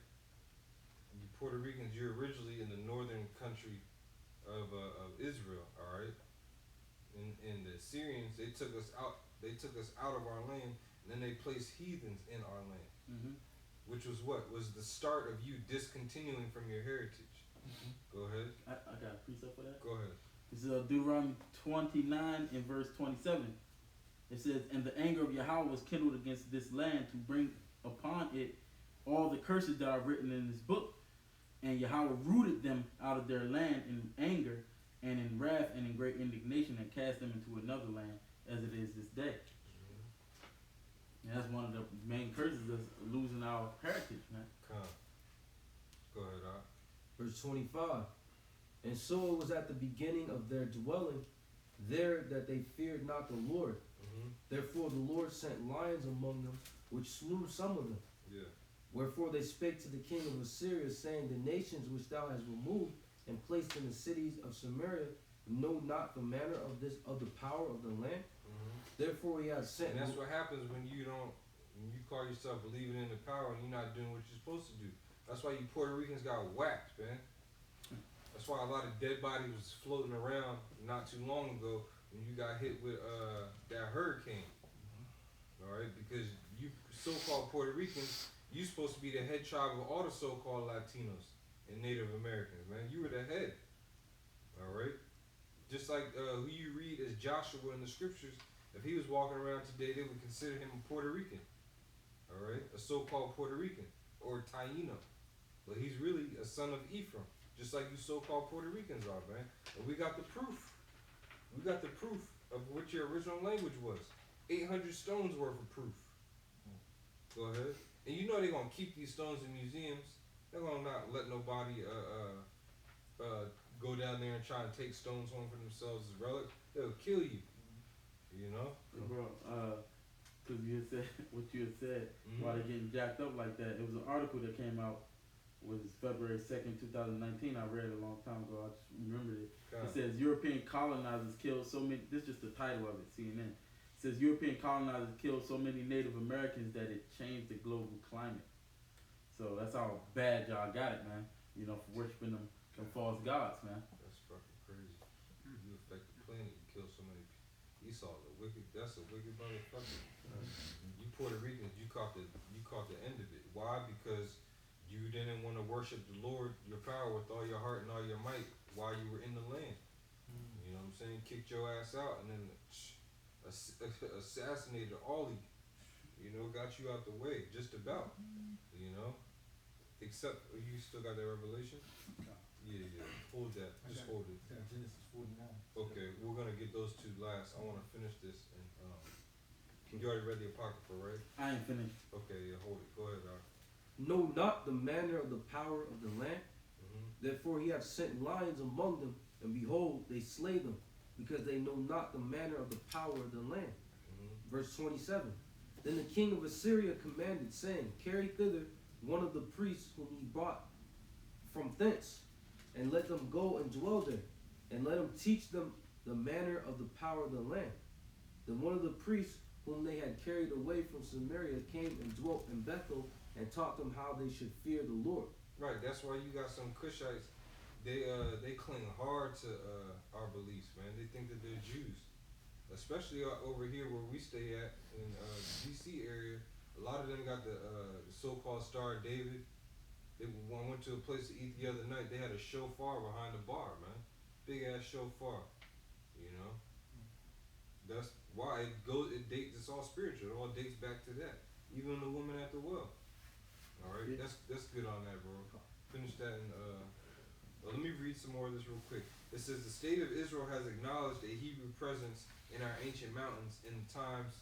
You Puerto Ricans, you're originally in the northern country of Israel, alright? And the Assyrians, they took us out of our land, and then they placed heathens in our land. Mm-hmm. Which was what? Was the start of you discontinuing from your heritage. Mm-hmm. Go ahead. I got a precept for that. Go ahead. This is Deuteronomy 29 and verse 27. It says, and the anger of Yahweh was kindled against this land to bring upon it all the curses that are written in this book. And Yahweh rooted them out of their land in anger and in wrath and in great indignation, and cast them into another land as it is this day. And that's one of the main curses, is losing our heritage, man. Come. Go ahead, Doc. Verse 25. And so it was at the beginning of their dwelling there that they feared not the Lord. Mm-hmm. Therefore the Lord sent lions among them, which slew some of them. Yeah. Wherefore they spake to the king of Assyria, saying, the nations which thou hast removed and placed in the cities of Samaria know not the manner of the power of the land. Mm-hmm. Therefore he hath sent. And that's what happens when you call yourself believing in the power and you're not doing what you're supposed to do. That's why you Puerto Ricans got whacked, man. That's why a lot of dead bodies was floating around not too long ago when you got hit with that hurricane. All right, because you so-called Puerto Ricans, you supposed to be the head tribe of all the so-called Latinos and Native Americans, man. You were the head. All right, just like who you read as Joshua in the scriptures. If he was walking around today, they would consider him a Puerto Rican. All right, a so-called Puerto Rican or Taino, but he's really a son of Ephraim. Just like you so-called Puerto Ricans are, man. And we got the proof. We got the proof of what your original language was. 800 stones worth of proof. Go ahead. And you know they're going to keep these stones in museums. They're going to not let nobody go down there and try and take stones home for themselves as relics. They'll kill you. You know? Bro, because you had said what you had said, Mm-hmm. why they're getting jacked up like that. It was an article that came out, was February 2nd, 2019. I read it a long time ago. I just remembered it. It says European colonizers killed so many. This is just the title of it, CNN. It says European colonizers killed so many Native Americans that it changed the global climate. So that's how bad y'all got it, man. You know, for worshiping them false gods, man. That's fucking crazy. You affect the planet. You kill so many people. Esau, the wicked. That's a wicked motherfucker. You Puerto Ricans, you caught the end of it. Why? Because you didn't want to worship the Lord, your power, with all your heart and all your might while you were in the land. You know what I'm saying? Kicked your ass out and then assassinated all of you. You know, got you out the way, just about. You know? Except, you still got that revelation? Yeah. Hold that. Just hold it. Genesis 49. Okay, we're going to get those two last. I want to finish this. And you already read the Apocrypha, right? I ain't finished. Okay, yeah, hold it. Go ahead, Doc. Know not the manner of the power of the land. Mm-hmm. Therefore he hath sent lions among them, and behold, they slay them, because they know not the manner of the power of the land. Mm-hmm. Verse 27. Then the king of Assyria commanded, saying, carry thither one of the priests whom ye brought from thence, and let them go and dwell there, and let them teach them the manner of the power of the land. Then one of the priests whom they had carried away from Samaria, came and dwelt in Bethel and taught them how they should fear the Lord. Right, that's why you got some Cushites. They cling hard to our beliefs, man. They think that they're Jews, especially over here where we stay at in D.C. area. A lot of them got the so-called Star of David. I went to a place to eat the other night. They had a shofar behind the bar, man. Big ass shofar. You know, that's why it goes. It dates. It's all spiritual. It all dates back to that. Even the woman at the well. All right, Yeah. that's good on that, bro. Finish that in. Well, let me read some more of this real quick. It says the state of Israel has acknowledged a Hebrew presence in our ancient mountains in times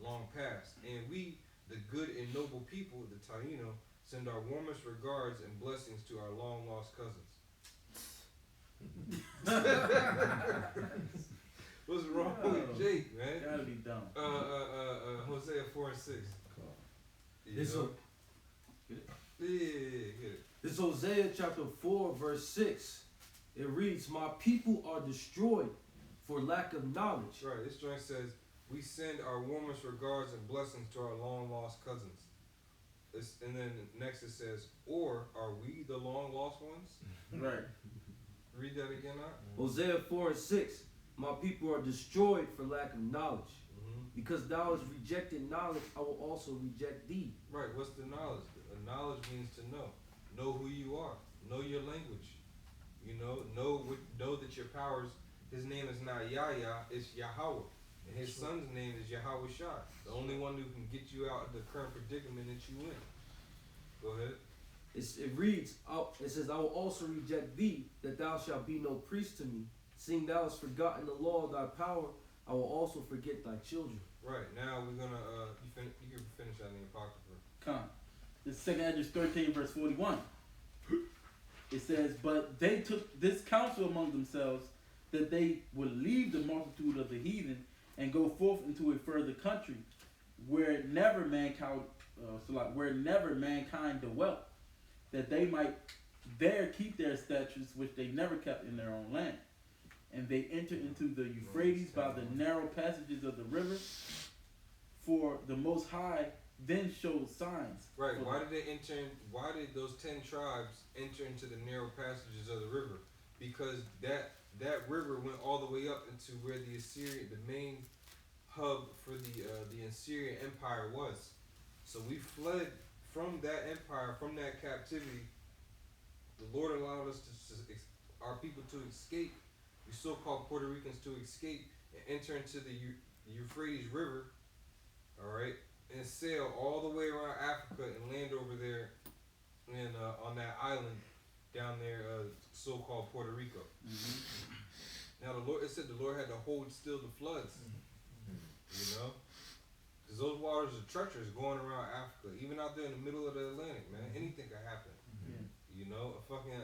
long past, and we, the good and noble people, the Taino, send our warmest regards and blessings to our long lost cousins. What's wrong with Jake, man? Gotta be dumb. Hosea 4:6. This, Yeah, get it. this Hosea chapter 4, verse 6. It reads, "My people are destroyed for lack of knowledge." Right, this joint says, we send our warmest regards and blessings to our long lost cousins. And then next it says, or are we the long lost ones? Right. Read that again, out. Hosea 4 and 6. "My people are destroyed for lack of knowledge. Because thou hast rejected knowledge, I will also reject thee." Right, what's the knowledge? Knowledge means to know. Know who you are. Know your language. You know that your powers, his name is not Yahya, it's Yahweh. And his son's name is Yahweh Shai. The only one who can get you out of the current predicament that you in. Go ahead. It reads, it says, "I will also reject thee, that thou shalt be no priest to me. Seeing thou hast forgotten the law of thy power, I will also forget thy children." Right, now we're gonna, you can finish that in the Apocrypha. Come. This is 2 Ezra 13, verse 41. It says, "But they took this counsel among themselves, that they would leave the multitude of the heathen and go forth into a further country, where never mankind dwelt, that they might there keep their statutes which they never kept in their own land. And they entered into the Euphrates by the narrow passages of the river, for the Most High then showed signs." Right, for why did those 10 tribes enter into the narrow passages of the river? Because that river went all the way up into where the main hub for the Assyrian Empire was. So we fled from that empire, from that captivity. The Lord allowed us our people to escape, the so-called Puerto Ricans to escape and enter into the Euphrates River, all right, and sail all the way around Africa and land over there in on that island down there, so-called Puerto Rico. Now it said the Lord had to hold still the floods, you know, because those waters are treacherous going around Africa, even out there in the middle of the Atlantic, man. Anything could happen. Yeah. You know, a fucking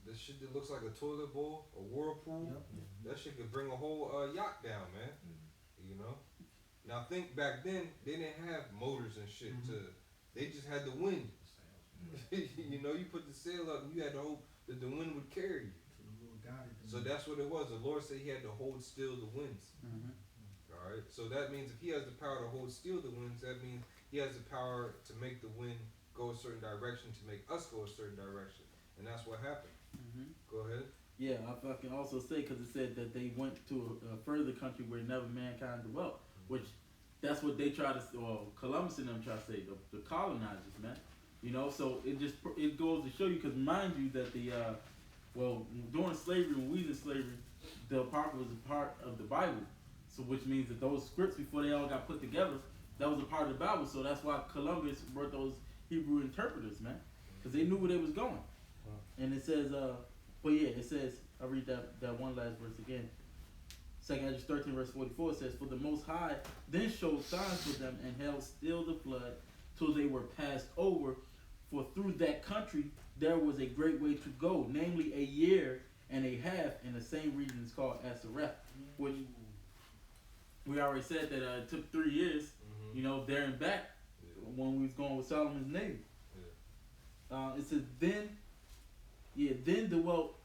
this shit that looks like a toilet bowl, a whirlpool. That shit could bring a whole yacht down, man. You know. Now think back then, they didn't have motors and shit. They just had the wind. You know, you put the sail up, and you had to hope that the wind would carry you. So that's what it was. The Lord said He had to hold still the winds. All right. So that means if He has the power to hold still the winds, that means He has the power to make the wind go a certain direction, to make us go a certain direction, and that's what happened. Go ahead. Yeah, I can also say, because it said that they went to a further country where never mankind dwelt, which that's what they try to, or Columbus and them try to say, the colonizers, man. You know, so it goes to show you, because mind you that during slavery, when we was in slavery, the Apocrypha was a part of the Bible. So which means that those scripts, before they all got put together, that was a part of the Bible. So that's why Columbus brought those Hebrew interpreters, man, because they knew where they was going. And it says, it says, I'll read that one last verse again. 2 Ezra 13, verse 44, it says, "For the Most High then showed signs for them and held still the flood till they were passed over. For through that country there was a great way to go, namely a year and a half, and the same region is called Asareth," which we already said that it took 3 years, you know, there and back when we was going with Solomon's navy. It says, then dwelt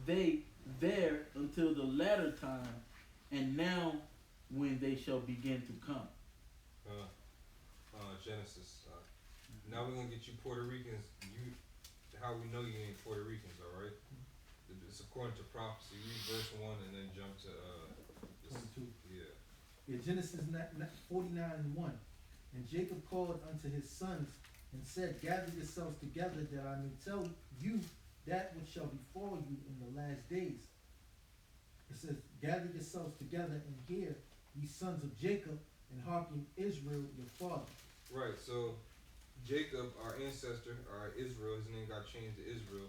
they there until the latter time, and now when they shall begin to come. Genesis. Now we're gonna get you Puerto Ricans. How we know you ain't Puerto Ricans, all right? It's according to prophecy. Read verse 1 and then jump to 22. Yeah. Yeah, Genesis 49:1. And Jacob called unto his sons and said, Gather yourselves together, that I may tell you that which shall befall you in the last days. It says, Gather yourselves together and hear, ye sons of Jacob, and hearken Israel your father. Right. So Jacob, our ancestor, our Israel, his name got changed to Israel.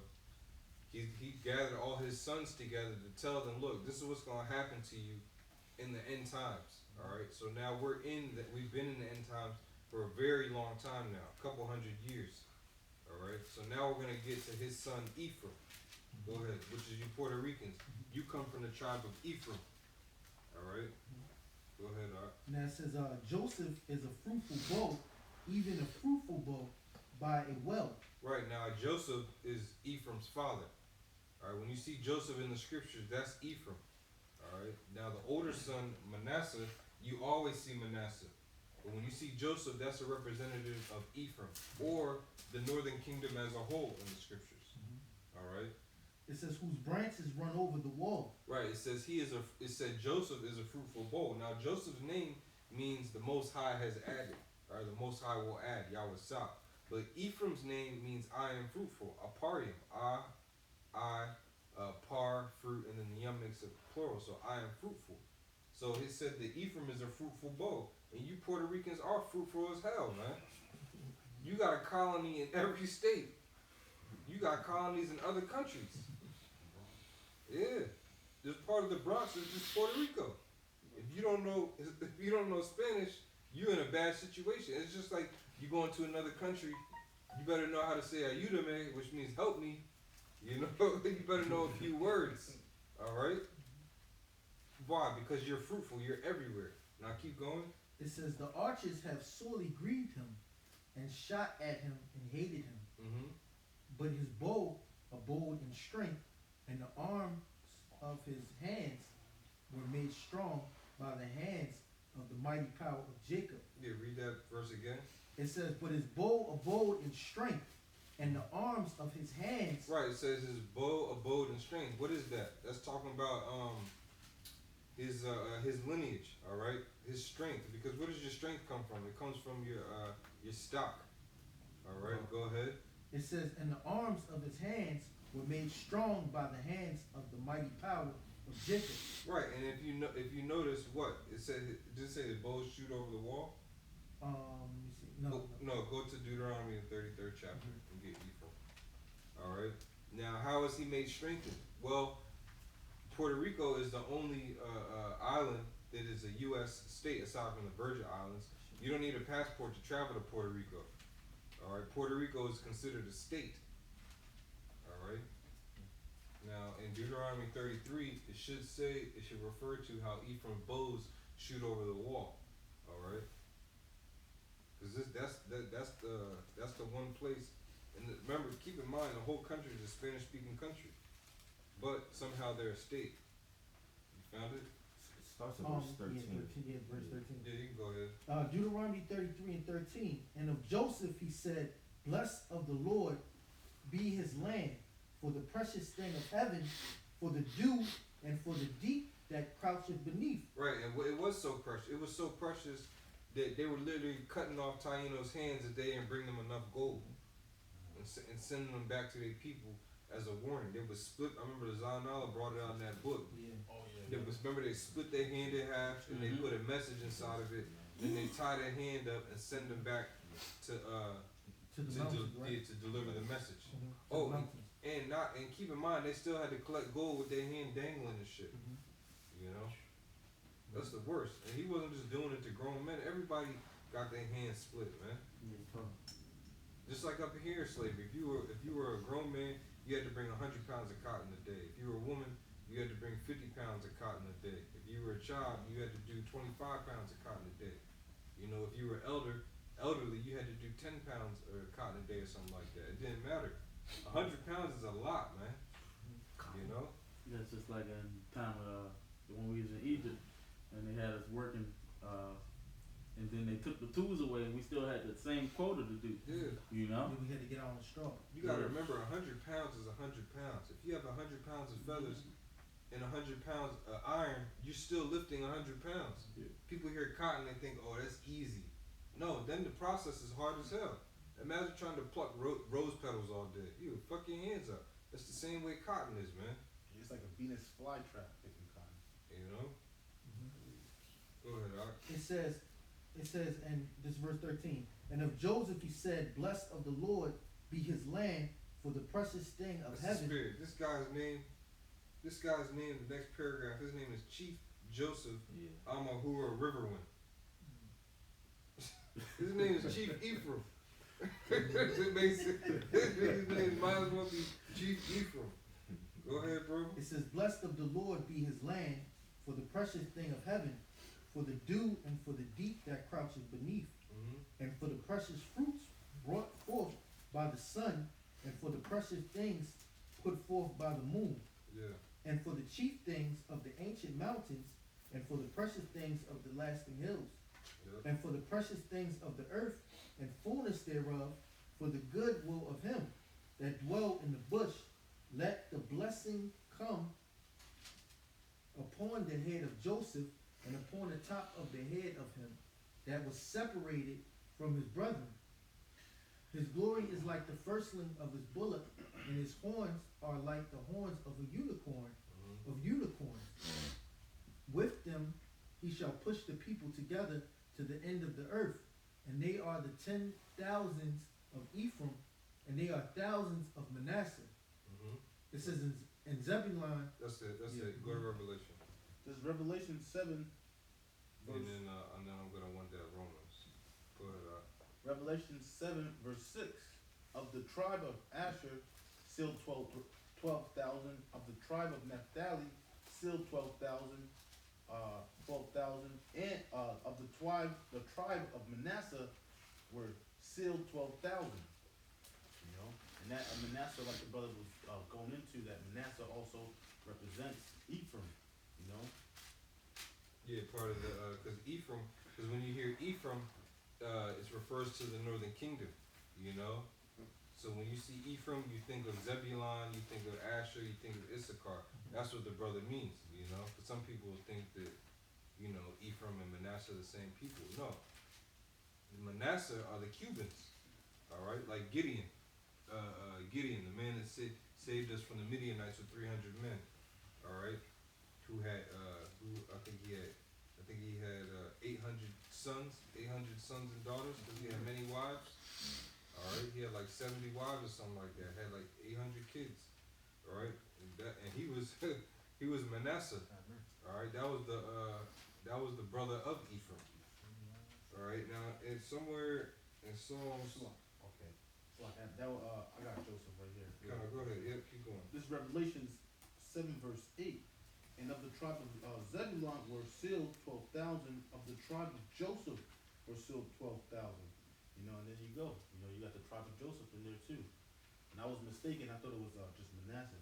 He gathered all his sons together to tell them, look, this is what's gonna happen to you in the end times. All right. So now we've been in the end times for a very long time now, a couple hundred years. All right. So now we're gonna get to his son Ephraim. Go ahead. Which is you Puerto Ricans. You come from the tribe of Ephraim. All right. Go ahead, Art. Now it says, Joseph is a fruitful bow, even a fruitful bow by a well. Right, now Joseph is Ephraim's father. Alright, when you see Joseph in the scriptures, that's Ephraim. Alright, now the older son, Manasseh, you always see Manasseh. But when you see Joseph, that's a representative of Ephraim, or the northern kingdom as a whole in the scriptures. Alright? It says, whose branches run over the wall. Right, it said Joseph is a fruitful bow. Now Joseph's name means the Most High has added, or the Most High will add, Yahweh Sah. But Ephraim's name means I am fruitful, aparium, par, fruit, and then the yum makes it plural, so I am fruitful. So it said that Ephraim is a fruitful bow, and you Puerto Ricans are fruitful as hell, man. You got a colony in every state. You got colonies in other countries. Yeah, this part of the Bronx is just Puerto Rico. If you don't know Spanish, you're in a bad situation. It's just like you go into another country, you better know how to say ayúdame, which means help me. You know, you better know a few words. All right. Why? Because you're fruitful. You're everywhere. Now keep going. It says, the archers have sorely grieved him, and shot at him, and hated him. Mm-hmm. But his bow abode in strength, and the arms of his hands were made strong by the hands of the mighty power of Jacob. Yeah, read that verse again. It says, but his bow abode in strength, and the arms of his hands. Right, it says his bow abode in strength. What is that? That's talking about his lineage, all right? His strength. Because where does your strength come from? It comes from your stock. All right, go ahead. It says, and the arms of his hands were made strong by the hands of the mighty power of Jacob. Right, and if you notice what it said, did it say the bows shoot over the wall? Let me see. No. Go to Deuteronomy, the 33rd chapter, and get Ephraim. All right. Now, how is he made strengthened? Well, Puerto Rico is the only island that is a U.S. state aside from the Virgin Islands. You don't need a passport to travel to Puerto Rico. All right. Puerto Rico is considered a state. All right. Now, in Deuteronomy 33, it should refer to how Ephraim bows shoot over the wall. All right. Because that's the one place. And remember, keep in mind, the whole country is a Spanish-speaking country, but somehow they're a state. You found it? It starts at verse 13. Yeah, verse 13. Yeah, you can go ahead. Deuteronomy 33 and 13. And of Joseph he said, blessed of the Lord be his land, for the precious thing of heaven, for the dew, and for the deep that croucheth beneath. Right, and it was so precious. It was so precious that they were literally cutting off Taino's hands if they didn't bring them enough gold and sending them back to their people as a warning. They would split. I remember the Zahnala brought it out in that book. Yeah. Oh yeah. Remember they split their hand in half and they put a message inside of it. Then they tie their hand up and send them back to the mountains, right? to deliver the message. To Oh, the mountains. and keep in mind they still had to collect gold with their hand dangling and shit. You know, that's the worst. And he wasn't just doing it to grown men. Everybody got their hands split, man. Just like up here in slavery, if you were a grown man, you had to bring 100 pounds of cotton a day. If you were a woman, you had to bring 50 pounds of cotton a day. If you were a child, you had to do 25 pounds of cotton a day. You know, if you were elderly, you had to do 10 pounds of cotton a day or something like that. It didn't matter. 100 pounds is a lot, man. You know? That's just like in time when we was in Egypt and they had us working, and then they took the tools away, and we still had the same quota to do. Yeah. You know. Then we had to get on the straw. You gotta remember, 100 pounds is 100 pounds. If you have 100 pounds of feathers and 100 pounds of iron, you're still lifting 100 pounds. Yeah. People hear cotton, they think, oh, that's easy. No, then the process is hard as hell. Imagine trying to pluck rose petals all day. You would fuck your hands up. That's the same way cotton is, man. It's like a Venus flytrap picking cotton. You know? Mm-hmm. Go ahead, Art. It says, and this is verse 13, and of Joseph he said, blessed of the Lord be his land for the precious thing of That's the heaven. spirit. This guy's name, the next paragraph, his name is Chief Joseph Yeah. Amahura Riverwind. His name is Chief Ephraim. It makes it, his name might as well be Chief Ephraim. Go ahead, bro. It says, blessed of the Lord be his land for the precious thing of heaven, for the dew and for the deep that crouches beneath, Mm-hmm. and for the precious fruits brought forth by the sun, and for the precious things put forth by the moon, Yeah. and for the chief things of the ancient mountains, and for the precious things of the lasting hills, Yep. and for the precious things of the earth, and fullness thereof, for the good will of him that dwell in the bush, let the blessing come upon the head of Joseph, and upon the top of the head of him that was separated from his brethren. His glory is like the firstling of his bullock, and his horns are like the horns of a unicorn, Mm-hmm. of unicorns. With them he shall push the people together to the end of the earth, and they are the 10,000s of Ephraim, and they are thousands of Manasseh. Mm-hmm. It says in Zebulun, That's it. That's Yeah. it. Go to Revelation. This is Revelation 7, verse, And then I'm gonna want that Romans. Go ahead, Art. Revelation 7, verse 6. Of the tribe of Asher, sealed 12,000. Of the tribe of Naphtali, sealed 12,000. 12,000. And of the tribe of Manasseh were sealed 12,000. You know, and that Manasseh, like the brother was going into, that Manasseh also represents Ephraim. You know, Yeah, part of the because Ephraim, because when you hear Ephraim, it refers to the northern kingdom. You know, so when you see Ephraim, you think of Zebulun, you think of Asher, you think of Issachar. That's what the brother means. You know, but some people think that Ephraim and Manasseh are the same people. No, Manasseh are the Cubans. All right, like Gideon. Gideon, the man that saved us from the Midianites with 300 men. All right, who I think he had 800 sons and daughters, because he had many wives. All right, he had like 70 wives or something like that. Had like 800 kids. All right, and he was he was Manasseh. All right, that was the brother of Ephraim. All right, now it's somewhere in Psalms. okay. So I got Joseph right here. Go ahead. Yep, keep going. This is Revelation 7, verse 8. And of the tribe of Zebulun were sealed 12,000. Of the tribe of Joseph were sealed 12,000. You know, and then you go. You know, you got the tribe of Joseph in there too. And I was mistaken. I thought it was just Manasseh.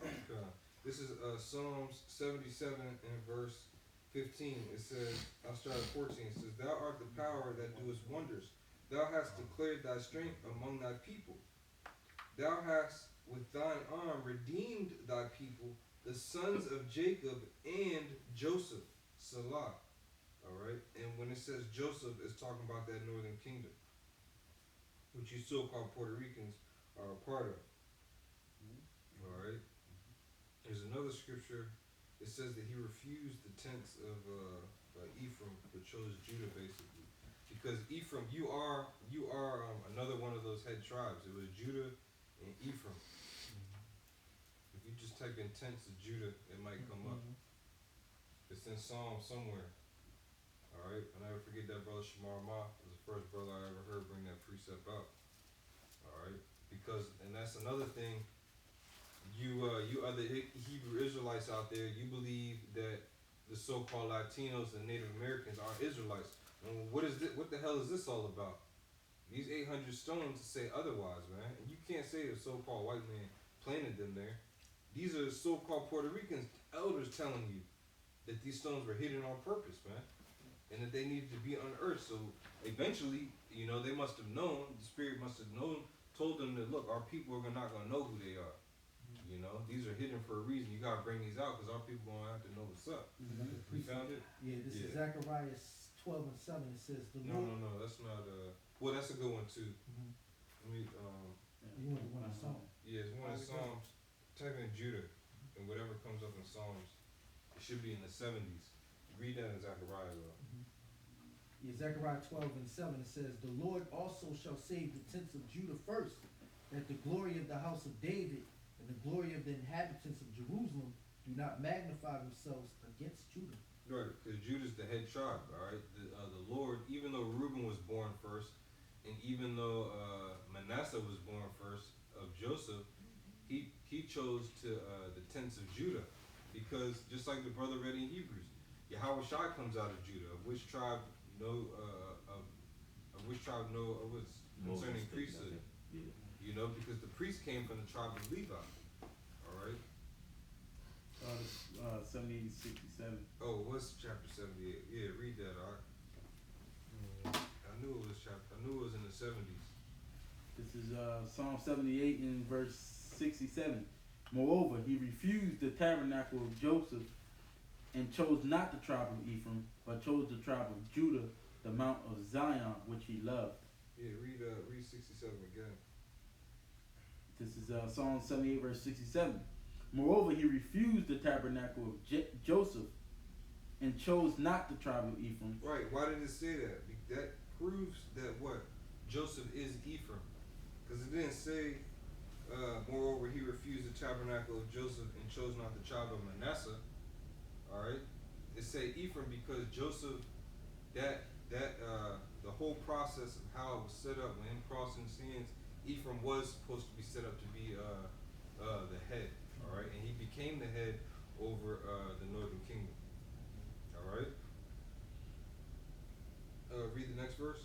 Okay. This is Psalms 77 and verse 15. It says, I'll start at 14. It says, Thou art the power that doest wonders. Thou hast declared thy strength among thy people. Thou hast with thine arm redeemed thy people, the sons of Jacob and Joseph. Salah. Alright? And when it says Joseph, it's talking about that northern kingdom, which you so-called Puerto Ricans are a part of. Alright? There's another scripture. It says that he refused the tents of Ephraim, but chose Judah basically. Because Ephraim, you are another one of those head tribes. It was Judah and Ephraim. If you just type in tents of Judah, it might come up. It's in Psalm somewhere. Alright? I'll never forget that brother Shamar Ma was the first brother I ever heard bring that precept out. Alright? Because, and that's another thing, you other Hebrew Israelites out there, you believe that the so-called Latinos and Native Americans are Israelites. And what the hell is this all about? These 800 stones say otherwise, man. And you can't say the so-called white man planted them there. These are the so-called Puerto Ricans, elders telling you. that these stones were hidden on purpose, man, and that they needed to be unearthed. So eventually, you know, they must have known. The Spirit must have known, told them that look, our people are not gonna know who they are. You know, these are hidden for a reason. You gotta bring these out because our people gonna have to know what's up. Mm-hmm. You found it? Yeah, this is Zechariah 12:7. It says the No, Lord. no, no. That's not. Well, that's a good one too. Mhm. Let me. You want the one in Psalm? Yeah, it's one in Psalms. Type in Judah, and whatever comes up in Psalms, it should be in the 70s. Read that in Zechariah though. Yeah, Zechariah 12:7. It says, the Lord also shall save the tents of Judah first, that the glory of the house of David and the glory of the inhabitants of Jerusalem do not magnify themselves against Judah. Right, because Judah's the head tribe. All right, the Lord, even though Reuben was born first, and even though Manasseh was born first of Joseph, he chose to the tents of Judah, because just like the brother read in Hebrews, Yahweh Shai comes out of Judah, of which tribe was concerning priesthood. Yeah. You know, because the priest came from the tribe of Levi. All right. 78, 67. Oh, what's chapter 78? Yeah, read that. All right. I knew it was chapter. I knew it was in the 70s. This is Psalm 78 in verse 67. Moreover, he refused the tabernacle of Joseph and chose not the tribe of Ephraim, but chose the tribe of Judah, the mount of Zion, which he loved. Yeah, read 67 again. This is Psalm 78 verse 67. Moreover, he refused the tabernacle of Joseph and chose not the tribe of Ephraim. Right. Why did it say that? That proves that what? Joseph is Ephraim. Because it didn't say, moreover, he refused the tabernacle of Joseph and chose not the tribe of Manasseh. All right. It say Ephraim because Joseph, the whole process of how it was set up when him crossing sins, Ephraim was supposed to be set up to be the head. All right, and he became the head over the northern kingdom. All right. Read the next verse.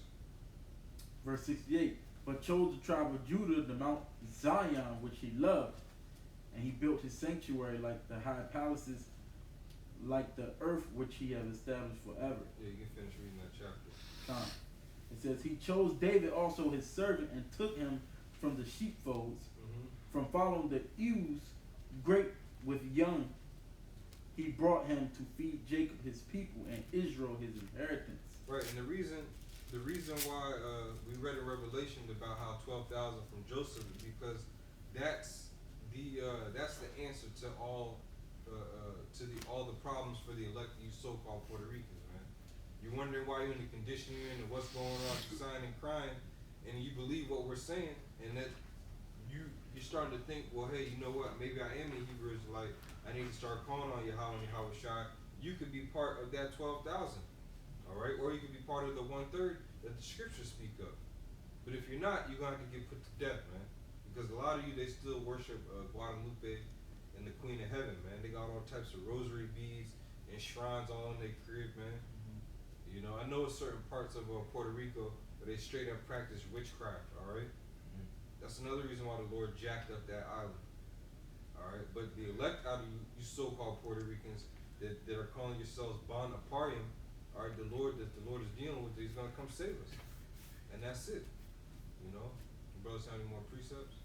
Verse 68. But chose the tribe of Judah, the mount Zion, which he loved, and he built his sanctuary like the high palaces, like the earth which he has established forever. Yeah, you can finish reading that chapter. It says, he chose David also his servant and took him from the sheepfolds, from following the ewes great with young. He brought him to feed Jacob his people and Israel his inheritance. Right, and the reason why we read in Revelation about how 12,000 from Joseph is because that's the answer to all the problems for the elect, you so-called Puerto Ricans, man. You're wondering why you're in the condition you're in and what's going on, you're sighing and crying, and you believe what we're saying, and that you're starting to think, well, hey, you know what? Maybe I am a Hebrew Israelite. I need to start calling on Yahweh and Yahweh Shai. You could be part of that 12,000, all right? Or you could be part of the 1/3 that the scriptures speak of. But if you're not, you're going to have to get put to death, man. Because a lot of you, they still worship Guadalupe and the Queen of Heaven, man. They got all types of rosary beads and shrines all in their crib, man. You know, I know certain parts of Puerto Rico where they straight up practice witchcraft, all right? That's another reason why the Lord jacked up that island. All right, but the elect out of you so-called Puerto Ricans that are calling yourselves Bon Aparium, all right, the Lord is dealing with, he's gonna come save us, and that's it. You know, brothers, have any more precepts?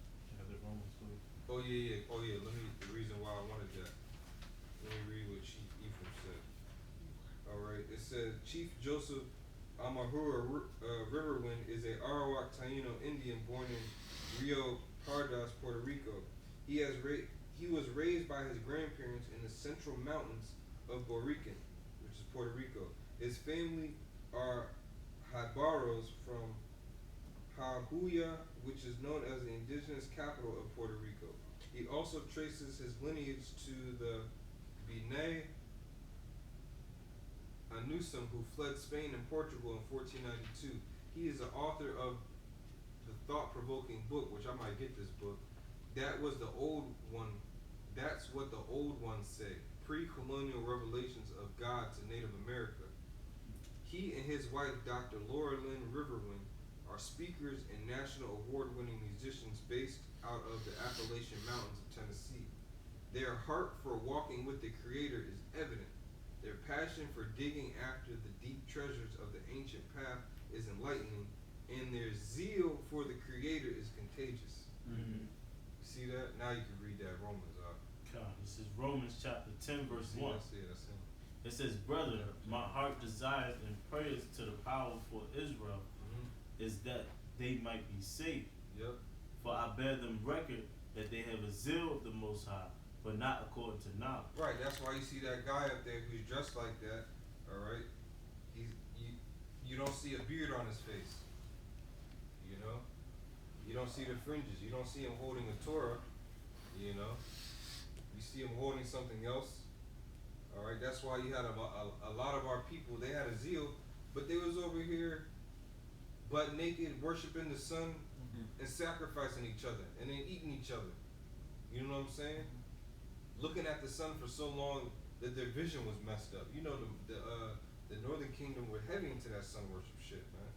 Oh yeah. The reason why I wanted that. Let me read what Chief Ephraim said. All right, it says Chief Joseph Amahura Riverwind is a Arawak Taino Indian born in Rio Pardas, Puerto Rico. He was raised by his grandparents in the central mountains of Borican, which is Puerto Rico. His family are Jaibaros from Jahuya, which is known as the indigenous capital of Puerto Rico. He also traces his lineage to the B'nai Anusum, who fled Spain and Portugal in 1492. He is the author of the thought-provoking book, which I might get this book. That was the old one. That's what the old ones say. Pre-colonial revelations of God to Native America. He and his wife, Dr. Laura Lynn Riverwind, are speakers and national award-winning musicians based out of the Appalachian Mountains of Tennessee. Their heart for walking with the Creator is evident. Their passion for digging after the deep treasures of the ancient path is enlightening, and their zeal for the Creator is contagious. Mm-hmm. You see that? Now you can read that Romans. This is Romans chapter 10, verse 1. That's him. It says, "Brother, my heart desires and prays to the powerful Israel is that they might be saved. Yep. For I bear them record that they have a zeal of the Most High, but not according to knowledge." Right, that's why you see that guy up there who's dressed like that, alright? You don't see a beard on his face. You know? You don't see the fringes. You don't see him holding a Torah. You know? You see him holding something else. Alright, that's why you had a lot of our people, they had a zeal, but they was over here butt naked, worshiping the sun and sacrificing each other and then eating each other. You know what I'm saying? Looking at the sun for so long that their vision was messed up. You know, the Northern Kingdom were heavy into that sun worship shit, man.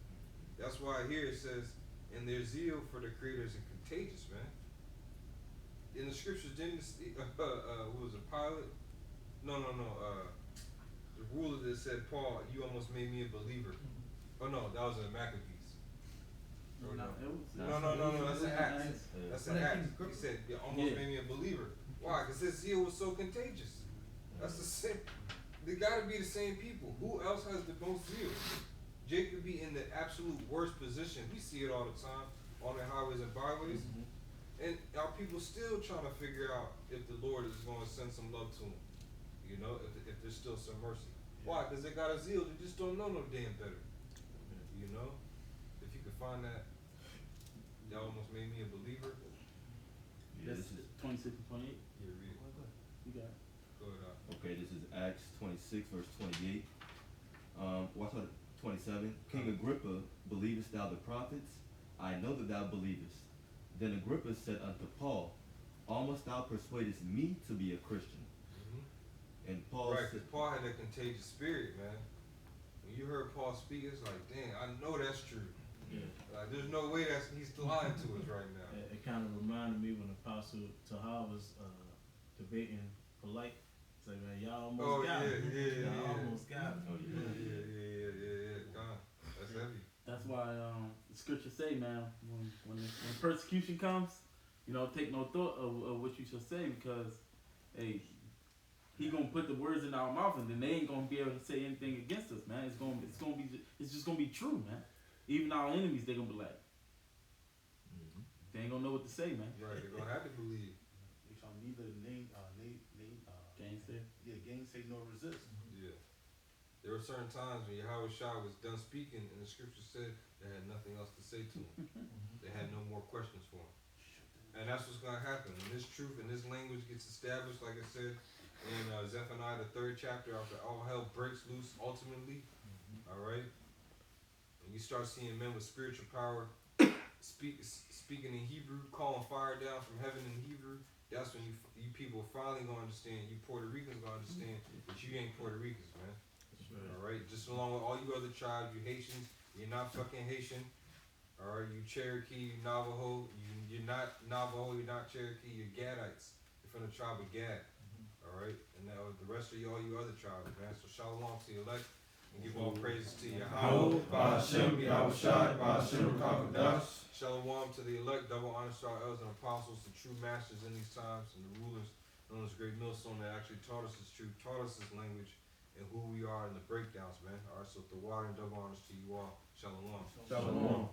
That's why here it says, and their zeal for the Creator is contagious, man. In the scriptures, didn't who was it, Pilate? No. The ruler that said, "Paul, you almost made me a believer." Oh no, that was in the Maccabees. Or no, that's an Acts. That's an Acts. He said, "You almost made me a believer." Why? Because his zeal was so contagious. That's the same. They got to be the same people. Who else has the most zeal? Jacob be in the absolute worst position. We see it all the time on the highways and byways. And our people still trying to figure out if the Lord is going to send some love to them. You know, if there's still some mercy. Why? Because they got a zeal. They just don't know no damn better. You know? If you could find that, that almost made me a believer. Yeah, That's 26 and 28. Yeah, read it. You got it. Go ahead. Okay, this is Acts 26, verse 28. Watch out, 27. King Agrippa, believest thou the prophets? I know that thou believest. Then Agrippa said unto Paul, almost thou persuadest me to be a Christian. And Paul Right, said, because Paul had a contagious spirit, man. When you heard Paul speak, it's like, dang, I know that's true. Yeah. Like, there's no way he's lying to us right now. It kind of reminded me when Apostle Tahar was debating polite. It's like, man, y'all almost got it. Y'all almost got it. oh yeah. Yeah. God, that's heavy. That's why the scriptures say, man, when persecution comes, you know, take no thought of what you shall say, because, hey, he gonna put the words in our mouth, and then they ain't gonna be able to say anything against us, man. It's just gonna be true, man. Even our enemies, they gonna be like, they ain't gonna know what to say, man. Right, they're gonna have to believe. They shall neither gainsay nor resist. Yeah. There were certain times when Yahweh Shah was done speaking, and the scripture said they had nothing else to say to him. They had no more questions for him. And that's what's gonna happen when this truth and this language gets established, like I said in Zephaniah the 3rd chapter, after all hell breaks loose ultimately. Alright? And you start seeing men with spiritual power speaking in Hebrew, calling fire down from heaven in Hebrew. That's when you people finally gonna understand, you Puerto Ricans gonna understand that you ain't Puerto Ricans, man. Alright? Just along with all you other tribes, you Haitians, you're not fucking Haitian. Alright, you Cherokee, you Navajo, you're not Navajo, you're not Cherokee, you're Gadites. You're from the tribe of Gad. Alright? And now the rest of all you other tribes, man. So shalom to your elect and give all praises to Yahweh. Shalom to the elect, double honor to our elders and apostles, the true masters in these times, and the rulers known as Great Millstone that actually taught us this truth, taught us this language, and who we are in the breakdowns, man. Alright, so the water and double honors to you all. Shalom. Shalom.